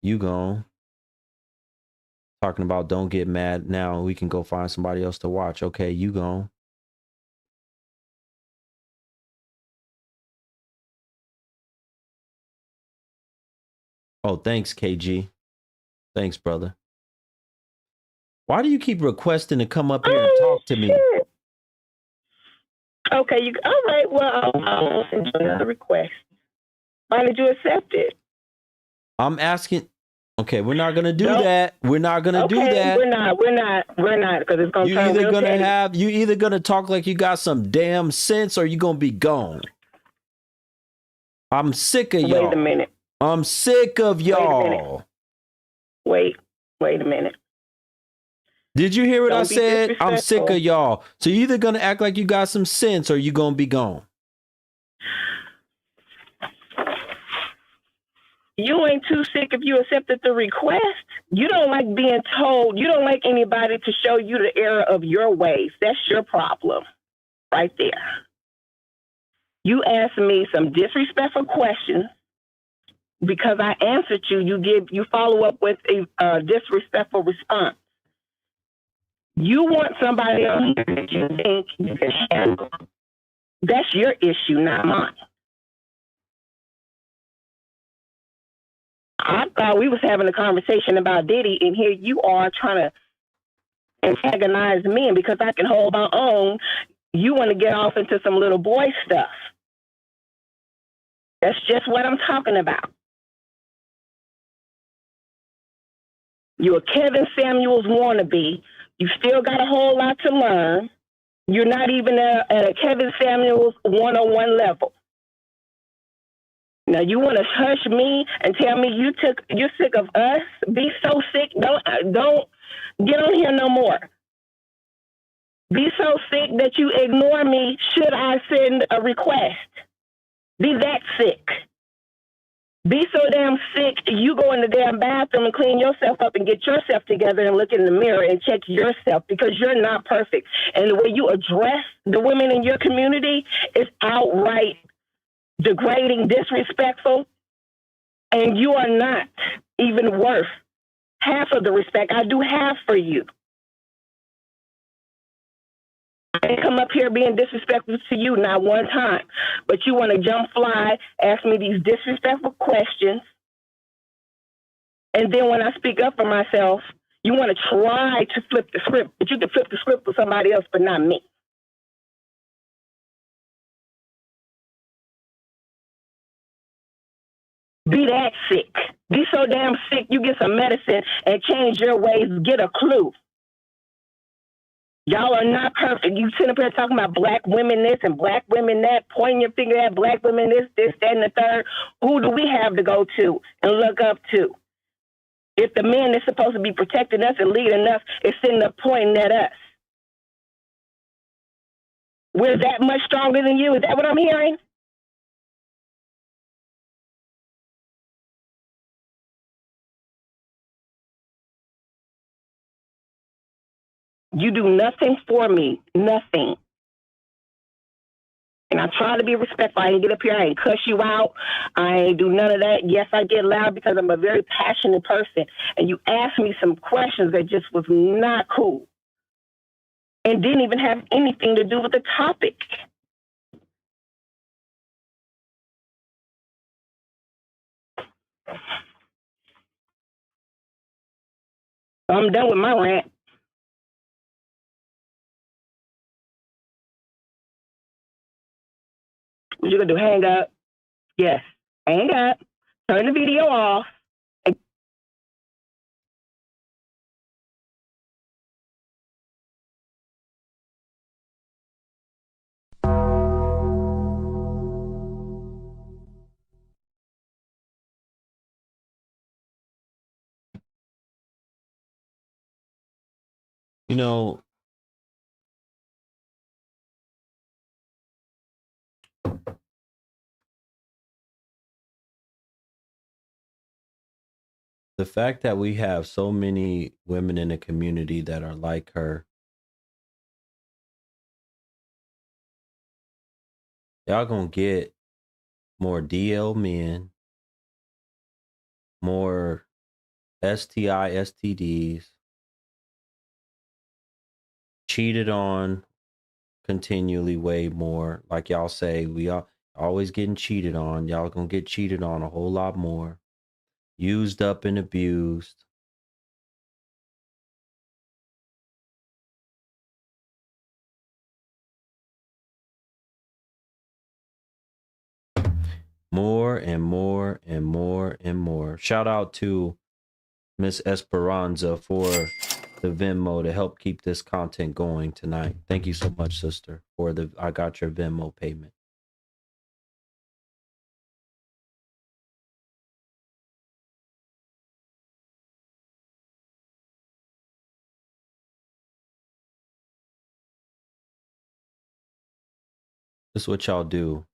You gone. Talking about don't get mad now. We can go find somebody else to watch. Okay, you gone. Oh, thanks, KG. Thanks, brother. Why do you keep requesting to come up here and talk to me? Okay, all right. Well, I'll send you another request. Why did you accept it? I'm asking. Okay, we're not gonna do that. We're not gonna do that. We're not, because it's gonna turn real petty. You either gonna talk like you got some damn sense or you gonna be gone. I'm sick of y'all. Wait a minute. I'm sick of y'all. Wait a minute. Did you hear what I said? I'm sick of y'all. So you either gonna act like you got some sense or you gonna be gone. You ain't too sick if you accepted the request. You don't like being told. You don't like anybody to show you the error of your ways. That's your problem right there. You asked me some disrespectful questions. Because I answered you, you follow up with a disrespectful response. You want somebody else that you think you can handle. That's your issue, not mine. I thought we was having a conversation about Diddy, and here you are trying to antagonize me, and because I can hold my own, you want to get off into some little boy stuff. That's just what I'm talking about. You're a Kevin Samuels wannabe. You still got a whole lot to learn. You're not even at a Kevin Samuels 101 level. Now you want to hush me and tell me you're sick of us? Be so sick. Don't get on here no more. Be so sick that you ignore me should I send a request. Be that sick. Be so damn sick you go in the damn bathroom and clean yourself up and get yourself together and look in the mirror and check yourself, because you're not perfect. And the way you address the women in your community is outright degrading, disrespectful, and you are not even worth half of the respect I do have for you. I didn't come up here being disrespectful to you not one time, but you want to jump fly, ask me these disrespectful questions, and then when I speak up for myself, you want to try to flip the script, but you can flip the script for somebody else, but not me. Be that sick. Be so damn sick you get some medicine and change your ways, get a clue. Y'all are not perfect. You sit up here talking about black women this and black women that, pointing your finger at black women this, that, and the third. Who do we have to go to and look up to? If the men that's supposed to be protecting us and leading us is sitting up pointing at us. We're that much stronger than you. Is that what I'm hearing? You do nothing for me, nothing. And I try to be respectful. I ain't get up here, I ain't cuss you out. I ain't do none of that. Yes, I get loud because I'm a very passionate person. And you asked me some questions that just was not cool. And didn't even have anything to do with the topic. I'm done with my rant. What you gonna do? Hang up? Yes. Hang up. Turn the video off. You know, the fact that we have so many women in the community that are like her, y'all gonna get more DL men, more STI, STDs, cheated on continually way more. Like y'all say, we are always getting cheated on. Y'all gonna get cheated on a whole lot more. Used up and abused. More and more and more and more. Shout out to Miss Esperanza for the Venmo to help keep this content going tonight. Thank you so much, sister, for the I got your Venmo payment. This is what y'all do.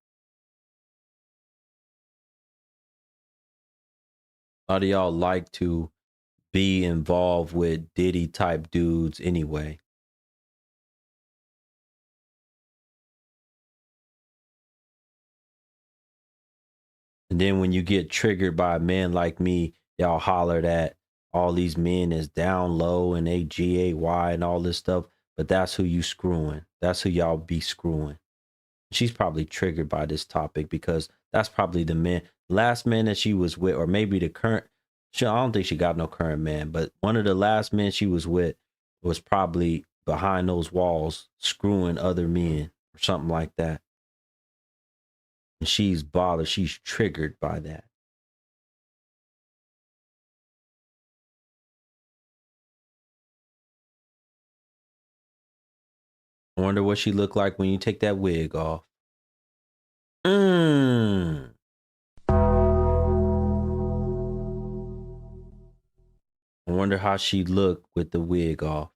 A lot of y'all like to be involved with Diddy-type dudes anyway. And then when you get triggered by a man like me, y'all hollered at all these men is down low and they GAY and all this stuff. But that's who you screwing. That's who y'all be screwing. She's probably triggered by this topic because that's probably the last man that she was with, or maybe the current, I don't think she got no current man, but one of the last men she was with was probably behind those walls screwing other men or something like that. And she's bothered. She's triggered by that. I wonder what she looked like when you take that wig off. I wonder how she looked with the wig off.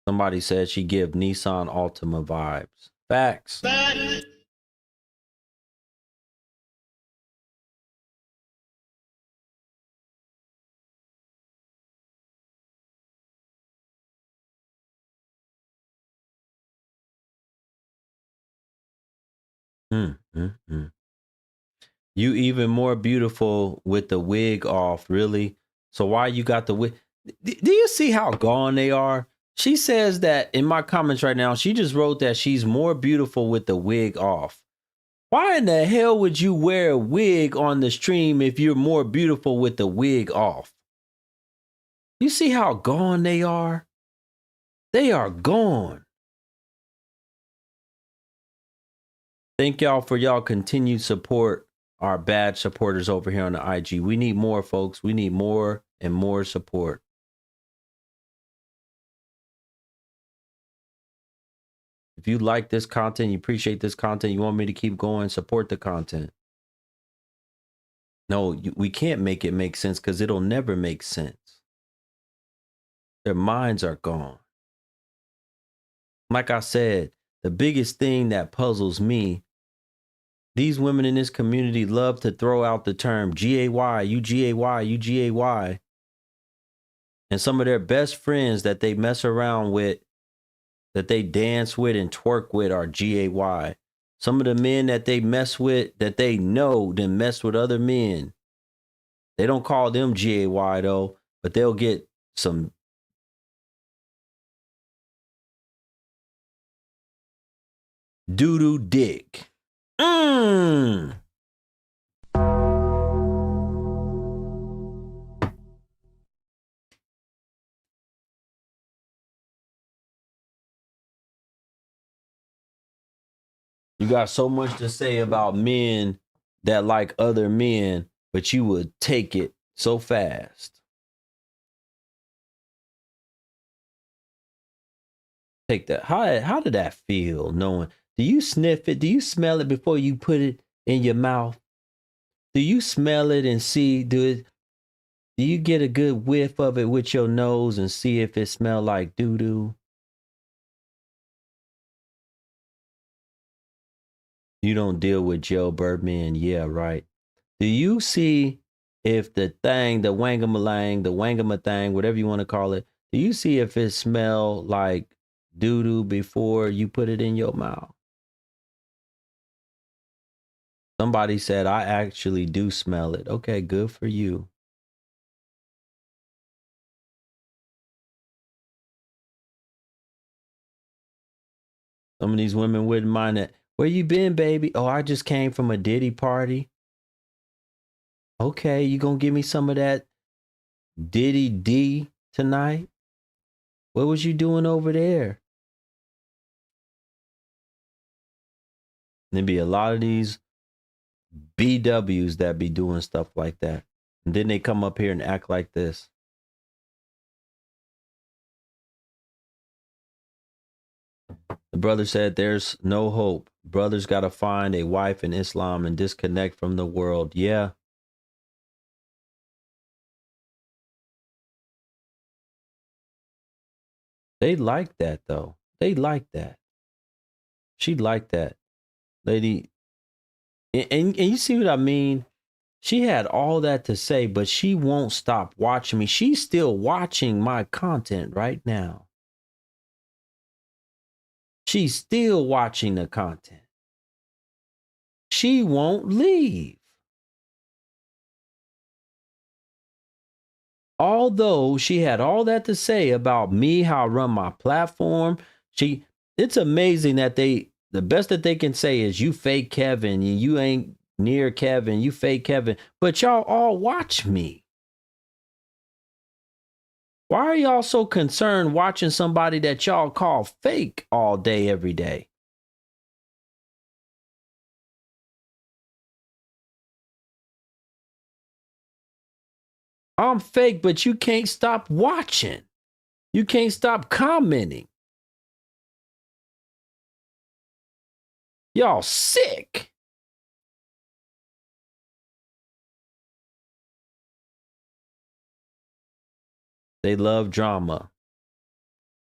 Somebody said she give Nissan Altima vibes. Facts. You even more beautiful with the wig off, really? So why you got the wig? Do you see how gone they are? She says that in my comments right now, she just wrote that she's more beautiful with the wig off. Why in the hell would you wear a wig on the stream if you're more beautiful with the wig off? You see how gone they are? They are gone. Thank y'all for y'all continued support. Our badge supporters over here on the IG. We need more, folks. We need more and more support. If you like this content, you appreciate this content, you want me to keep going, support the content. No, we can't make it make sense because it'll never make sense. Their minds are gone. Like I said, the biggest thing that puzzles me, these women in this community love to throw out the term G-A-Y, you G-A-Y, you G-A-Y. And some of their best friends that they mess around with, that they dance with and twerk with are G-A-Y. Some of the men that they mess with, that they know then mess with other men. They don't call them G-A-Y though, but they'll get some doo-doo dick. You got so much to say about men that like other men, but you would take it so fast. Take that. How did that feel knowing? Do you sniff it? Do you smell it before you put it in your mouth? Do you smell it and see? Do you get a good whiff of it with your nose and see if it smells like doo-doo? You don't deal with Joe Birdman. Yeah, right. Do you see if the thing, the wangamalang, the wangama thing, whatever you want to call it, do you see if it smell like doo-doo before you put it in your mouth? Somebody said, I actually do smell it. Okay, good for you. Some of these women wouldn't mind it. Where you been, baby? Oh, I just came from a Diddy party. Okay, you gonna give me some of that Diddy D tonight? What was you doing over there? There be a lot of these BWs that be doing stuff like that. And then they come up here and act like this. The brother said there's no hope. Brothers got to find a wife in Islam and disconnect from the world. Yeah. They like that, though. They like that. She liked that. Lady. And you see what I mean? She had all that to say, but she won't stop watching me. She's still watching my content right now. She's still watching the content. She won't leave. although she had all that to say about me, how I run my platform, it's amazing that the best that they can say is you fake Kevin, you ain't near Kevin, you fake Kevin, but y'all all watch me. Why are y'all so concerned watching somebody that y'all call fake all day, every day? I'm fake, but you can't stop watching. You can't stop commenting. Y'all sick. They love drama.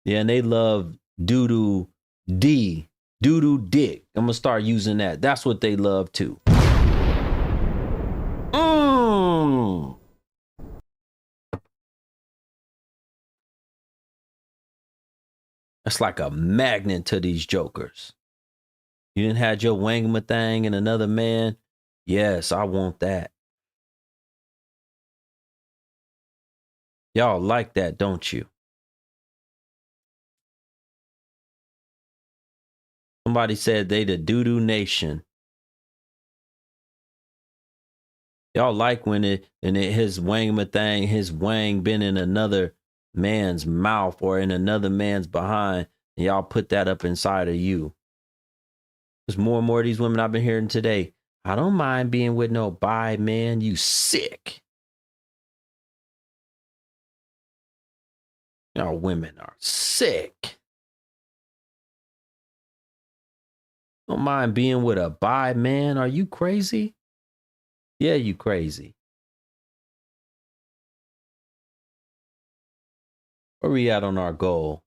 Yeah, and they love doo-doo D, doo-doo dick. I'm going to start using that. That's what they love too. That's like a magnet to these jokers. You didn't have your wangama thing and another man. Yes, I want that. Y'all like that, don't you? Somebody said they the doo-doo nation. Y'all like when his wangama thing, his wang been in another man's mouth or in another man's behind, and y'all put that up inside of you. There's more and more of these women I've been hearing today. I don't mind being with no bi man. You sick. Y'all women are sick. Don't mind being with a bi man. Are you crazy? Yeah, you crazy. Where we at on our goal?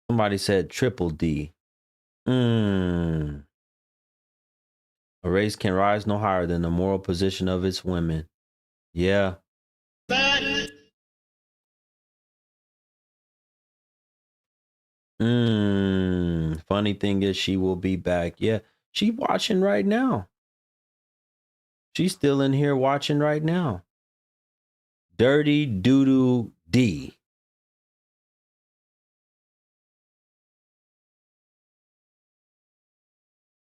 Somebody said triple D. A race can rise no higher than the moral position of its women. Yeah. Funny thing is she will be back. Yeah. She watching right now. She's still in here watching right now. Dirty Doodoo D.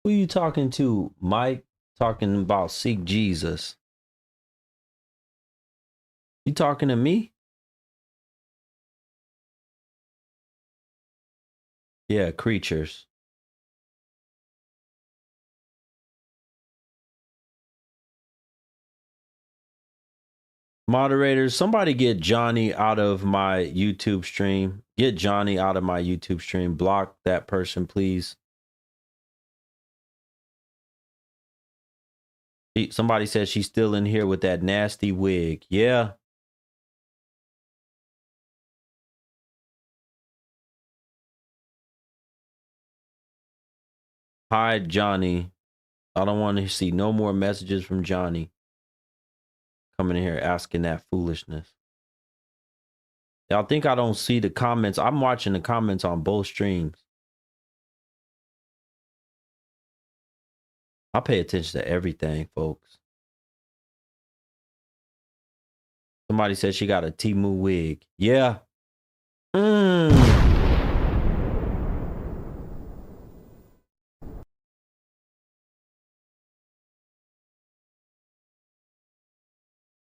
Who you talking to, Mike? Talking about seek Jesus. You talking to me? Yeah, creatures. Moderators, somebody get Johnny out of my YouTube stream. Get Johnny out of my YouTube stream. Block that person, please. Somebody says she's still in here with that nasty wig. Yeah. Hi, Johnny. I don't want to see no more messages from Johnny coming in here asking that foolishness. Y'all think I don't see the comments? I'm watching the comments on both streams. I pay attention to everything, folks. Somebody said she got a Temu wig. Yeah.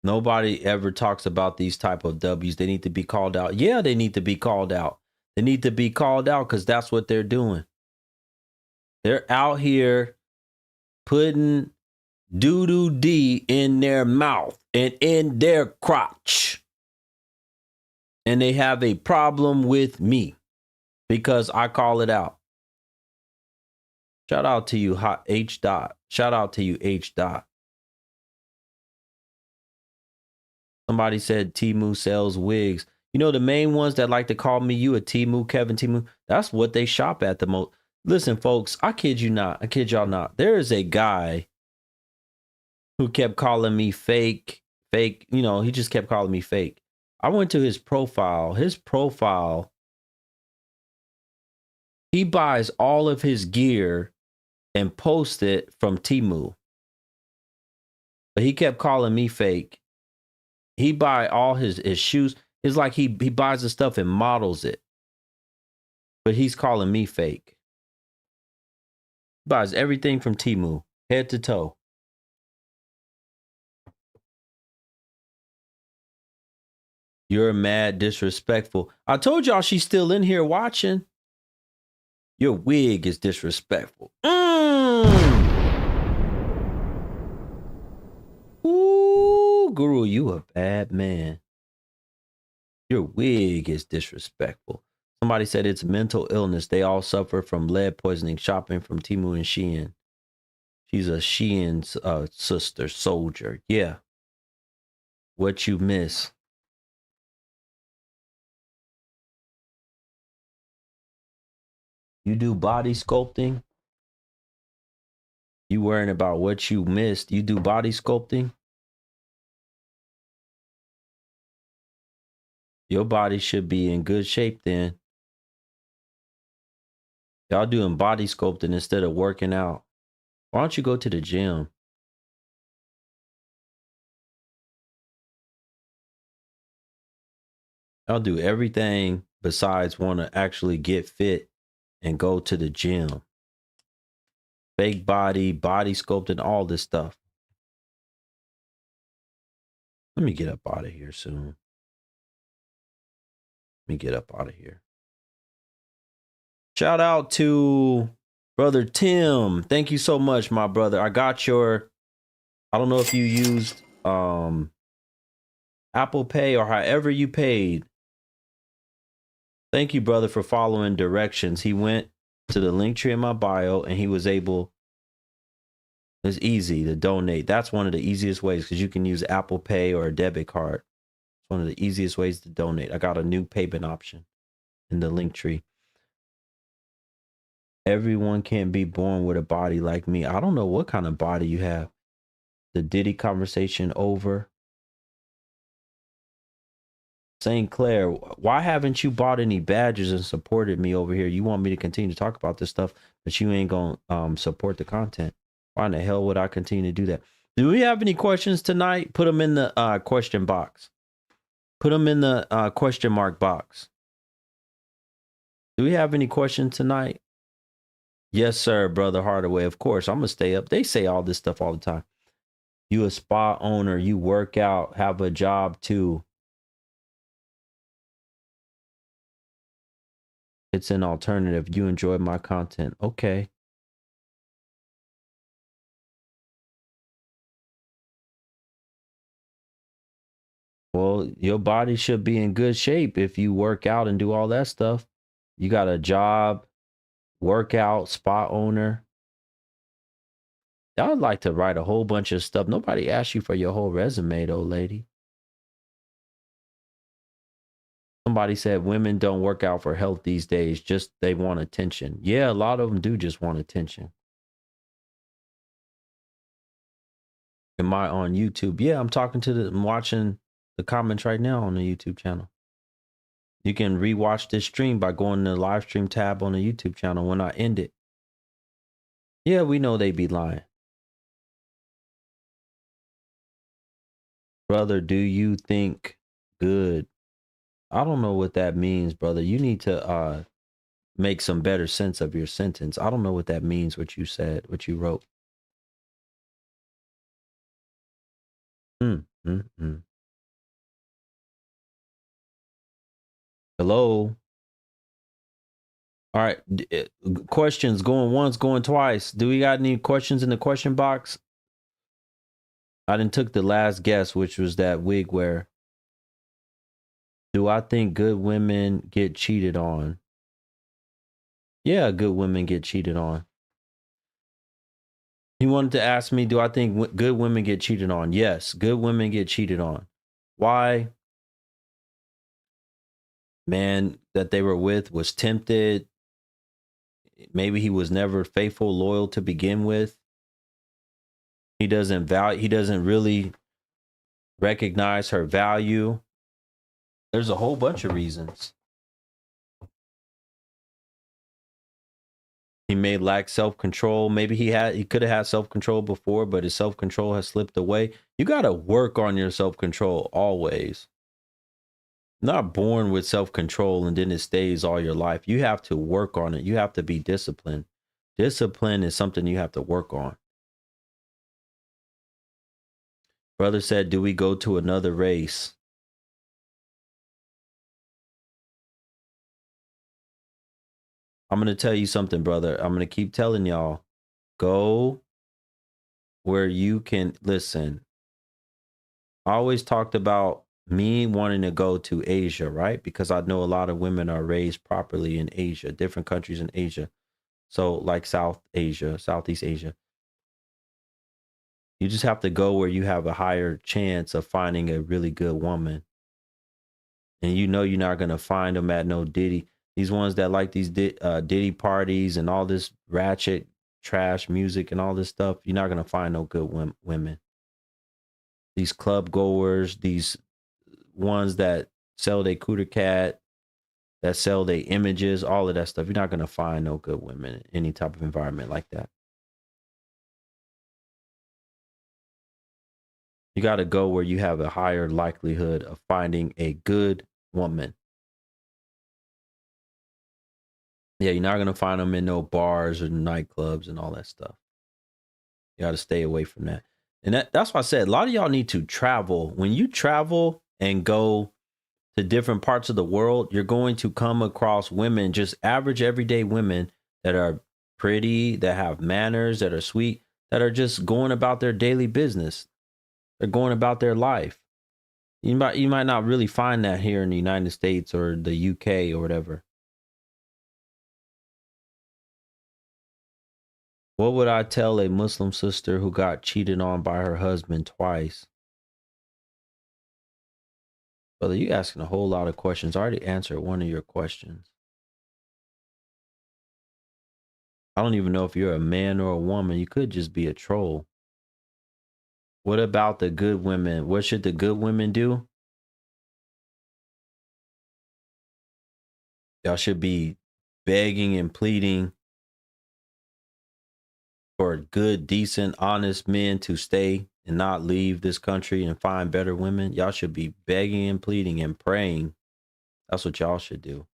Nobody ever talks about these type of W's. They need to be called out. Yeah, they need to be called out. They need to be called out because that's what they're doing. They're out here putting doo-doo D in their mouth and in their crotch. And they have a problem with me because I call it out. Shout out to you, H. Dot. Shout out to you, H. Dot. Somebody said Temu sells wigs. You know, the main ones that like to call me you a Temu, Kevin Temu, that's what they shop at the most. Listen, folks, I kid you not. I kid y'all not. There is a guy who kept calling me fake. You know, he just kept calling me fake. I went to his profile. He buys all of his gear and posts it from Temu. But he kept calling me fake. He buy all his shoes. It's like he buys the stuff and models it. But he's calling me fake. Buys everything from Temu, head to toe. You're mad disrespectful. I told y'all she's still in here watching. Your wig is disrespectful. Ooh, Guru, you a bad man. Your wig is disrespectful. Somebody said it's mental illness. They all suffer from lead poisoning shopping from Temu and Shein. She's a Shein's sister soldier. Yeah. What you miss? You do body sculpting? You worrying about what you missed? You do body sculpting? Your body should be in good shape then. Y'all doing body sculpting instead of working out. Why don't you go to the gym? Y'all do everything besides want to actually get fit and go to the gym. Fake body sculpting, all this stuff. Let me get up out of here soon. Let me get up out of here. Shout out to brother Tim. Thank you so much, my brother. I got your, I don't know if you used Apple Pay or however you paid. Thank you, brother, for following directions. He went to the link tree in my bio and he was able, it's easy to donate. That's one of the easiest ways because you can use Apple Pay or a debit card. It's one of the easiest ways to donate. I got a new payment option in the link tree. Everyone can't be born with a body like me. I don't know what kind of body you have. The Diddy conversation over. St. Clair, why haven't you bought any badges and supported me over here? You want me to continue to talk about this stuff, but you ain't going to support the content. Why in the hell would I continue to do that? Do we have any questions tonight? Put them in the question box. Put them in the question mark box. Do we have any questions tonight? Yes, sir, brother Hardaway. Of course, I'm going to stay up. They say all this stuff all the time. You a spa owner, you work out, have a job too. It's an alternative. You enjoy my content. Okay. Well, your body should be in good shape if you work out and do all that stuff. You got a job, workout, spa owner. I would like to write a whole bunch of stuff. Nobody asked you for your whole resume, though, lady. Somebody said women don't work out for health these days. Just they want attention. Yeah, a lot of them do just want attention. Am I on YouTube? Yeah, I'm watching the comments right now on the YouTube channel. You can rewatch this stream by going to the live stream tab on the YouTube channel when I end it. Yeah, we know they be lying. Brother, do you think good? I don't know what that means, brother. You need to make some better sense of your sentence. I don't know what that means, what you said, what you wrote. Hello? All right. Questions going once, going twice. Do we got any questions in the question box? I done took the last guess, which was that wig wear. Do I think good women get cheated on? Yeah, good women get cheated on. He wanted to ask me, do I think good women get cheated on? Yes, good women get cheated on. Why? Man that they were with was tempted. Maybe he was never faithful, loyal to begin with. He doesn't really recognize her value. There's a whole bunch of reasons. He may lack self-control. Maybe he could have had self-control before, but his self-control has slipped away. You got to work on your self-control always. Not born with self-control and then it stays all your life. You have to work on it. You have to be disciplined. Discipline is something you have to work on. Brother said, do we go to another race? I'm going to tell you something, brother. I'm going to keep telling y'all. Go where you can listen. I always talked about me wanting to go to Asia, right? Because I know a lot of women are raised properly in Asia, different countries in Asia. So like South Asia, Southeast Asia. You just have to go where you have a higher chance of finding a really good woman. And you know you're not going to find them at no Diddy. These ones that like these Diddy parties and all this ratchet trash music and all this stuff, you're not going to find no good women. These club goers, these ones that sell their cooter cat, that sell their images, all of that stuff, you're not going to find no good women in any type of environment like that. You got to go where you have a higher likelihood of finding a good woman. Yeah, you're not going to find them in no bars or nightclubs and all that stuff. You got to stay away from that. And that's why I said a lot of y'all need to travel. When you travel and go to different parts of the world, you're going to come across women, just average everyday women that are pretty, that have manners, that are sweet, that are just going about their daily business. They're going about their life. You might not really find that here in the United States or the UK or whatever. What would I tell a Muslim sister who got cheated on by her husband twice? Brother, you asking a whole lot of questions. I already answered one of your questions. I don't even know if you're a man or a woman. You could just be a troll. What about the good women? What should the good women do? Y'all should be begging and pleading for good, decent, honest men to stay and not leave this country and find better women. Y'all should be begging and pleading and praying. That's what y'all should do.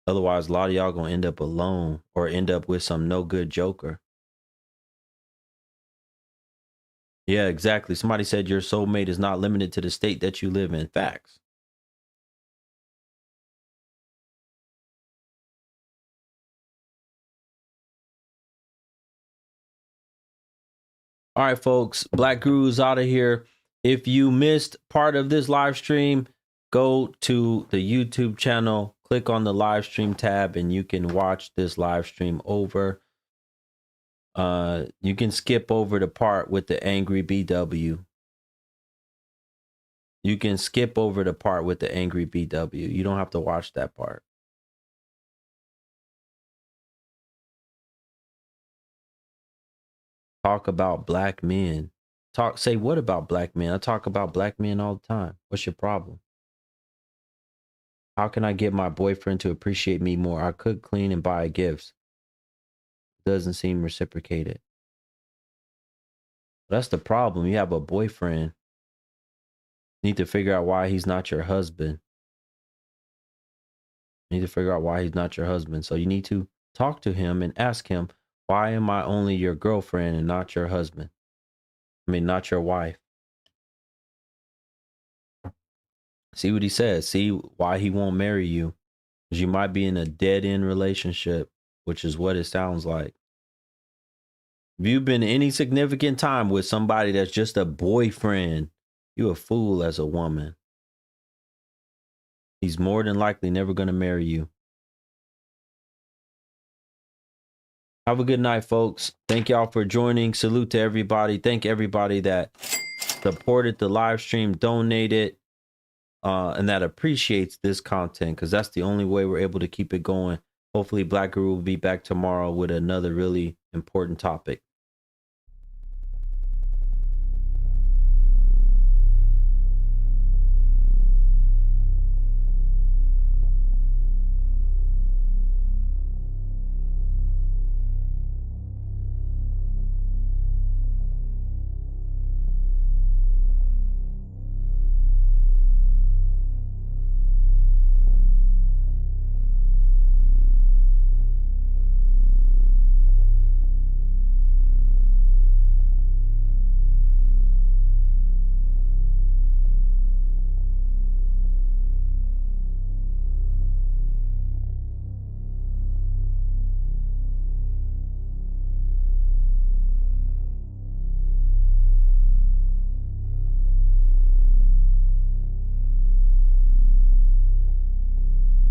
Otherwise, a lot of y'all gonna end up alone or end up with some no good joker. Yeah, exactly. Somebody said your soulmate is not limited to the state that you live in. Facts. All right, folks. Black Guru's out of here. If you missed part of this live stream, go to the YouTube channel, click on the live stream tab, and you can watch this live stream over. You can skip over the part with the angry BW. You can skip over the part with the angry BW. You don't have to watch that part. Talk about black men. Say what about black men? I talk about black men all the time. What's your problem? How can I get my boyfriend to appreciate me more? I cook, clean, and buy gifts. Doesn't seem reciprocated. That's the problem. You have a boyfriend. You need to figure out why he's not your husband. You need to figure out why he's not your husband. So you need to talk to him and ask him, why am I only your girlfriend and not your husband? I mean, not your wife. See what he says. See why he won't marry you. Because you might be in a dead-end relationship, which is what it sounds like. If you've been any significant time with somebody that's just a boyfriend, you a fool as a woman. He's more than likely never going to marry you. Have a good night, folks. Thank y'all for joining. Salute to everybody. Thank everybody that supported the live stream, donated, and that appreciates this content, because that's the only way we're able to keep it going. Hopefully Black Guru will be back tomorrow with another really important topic.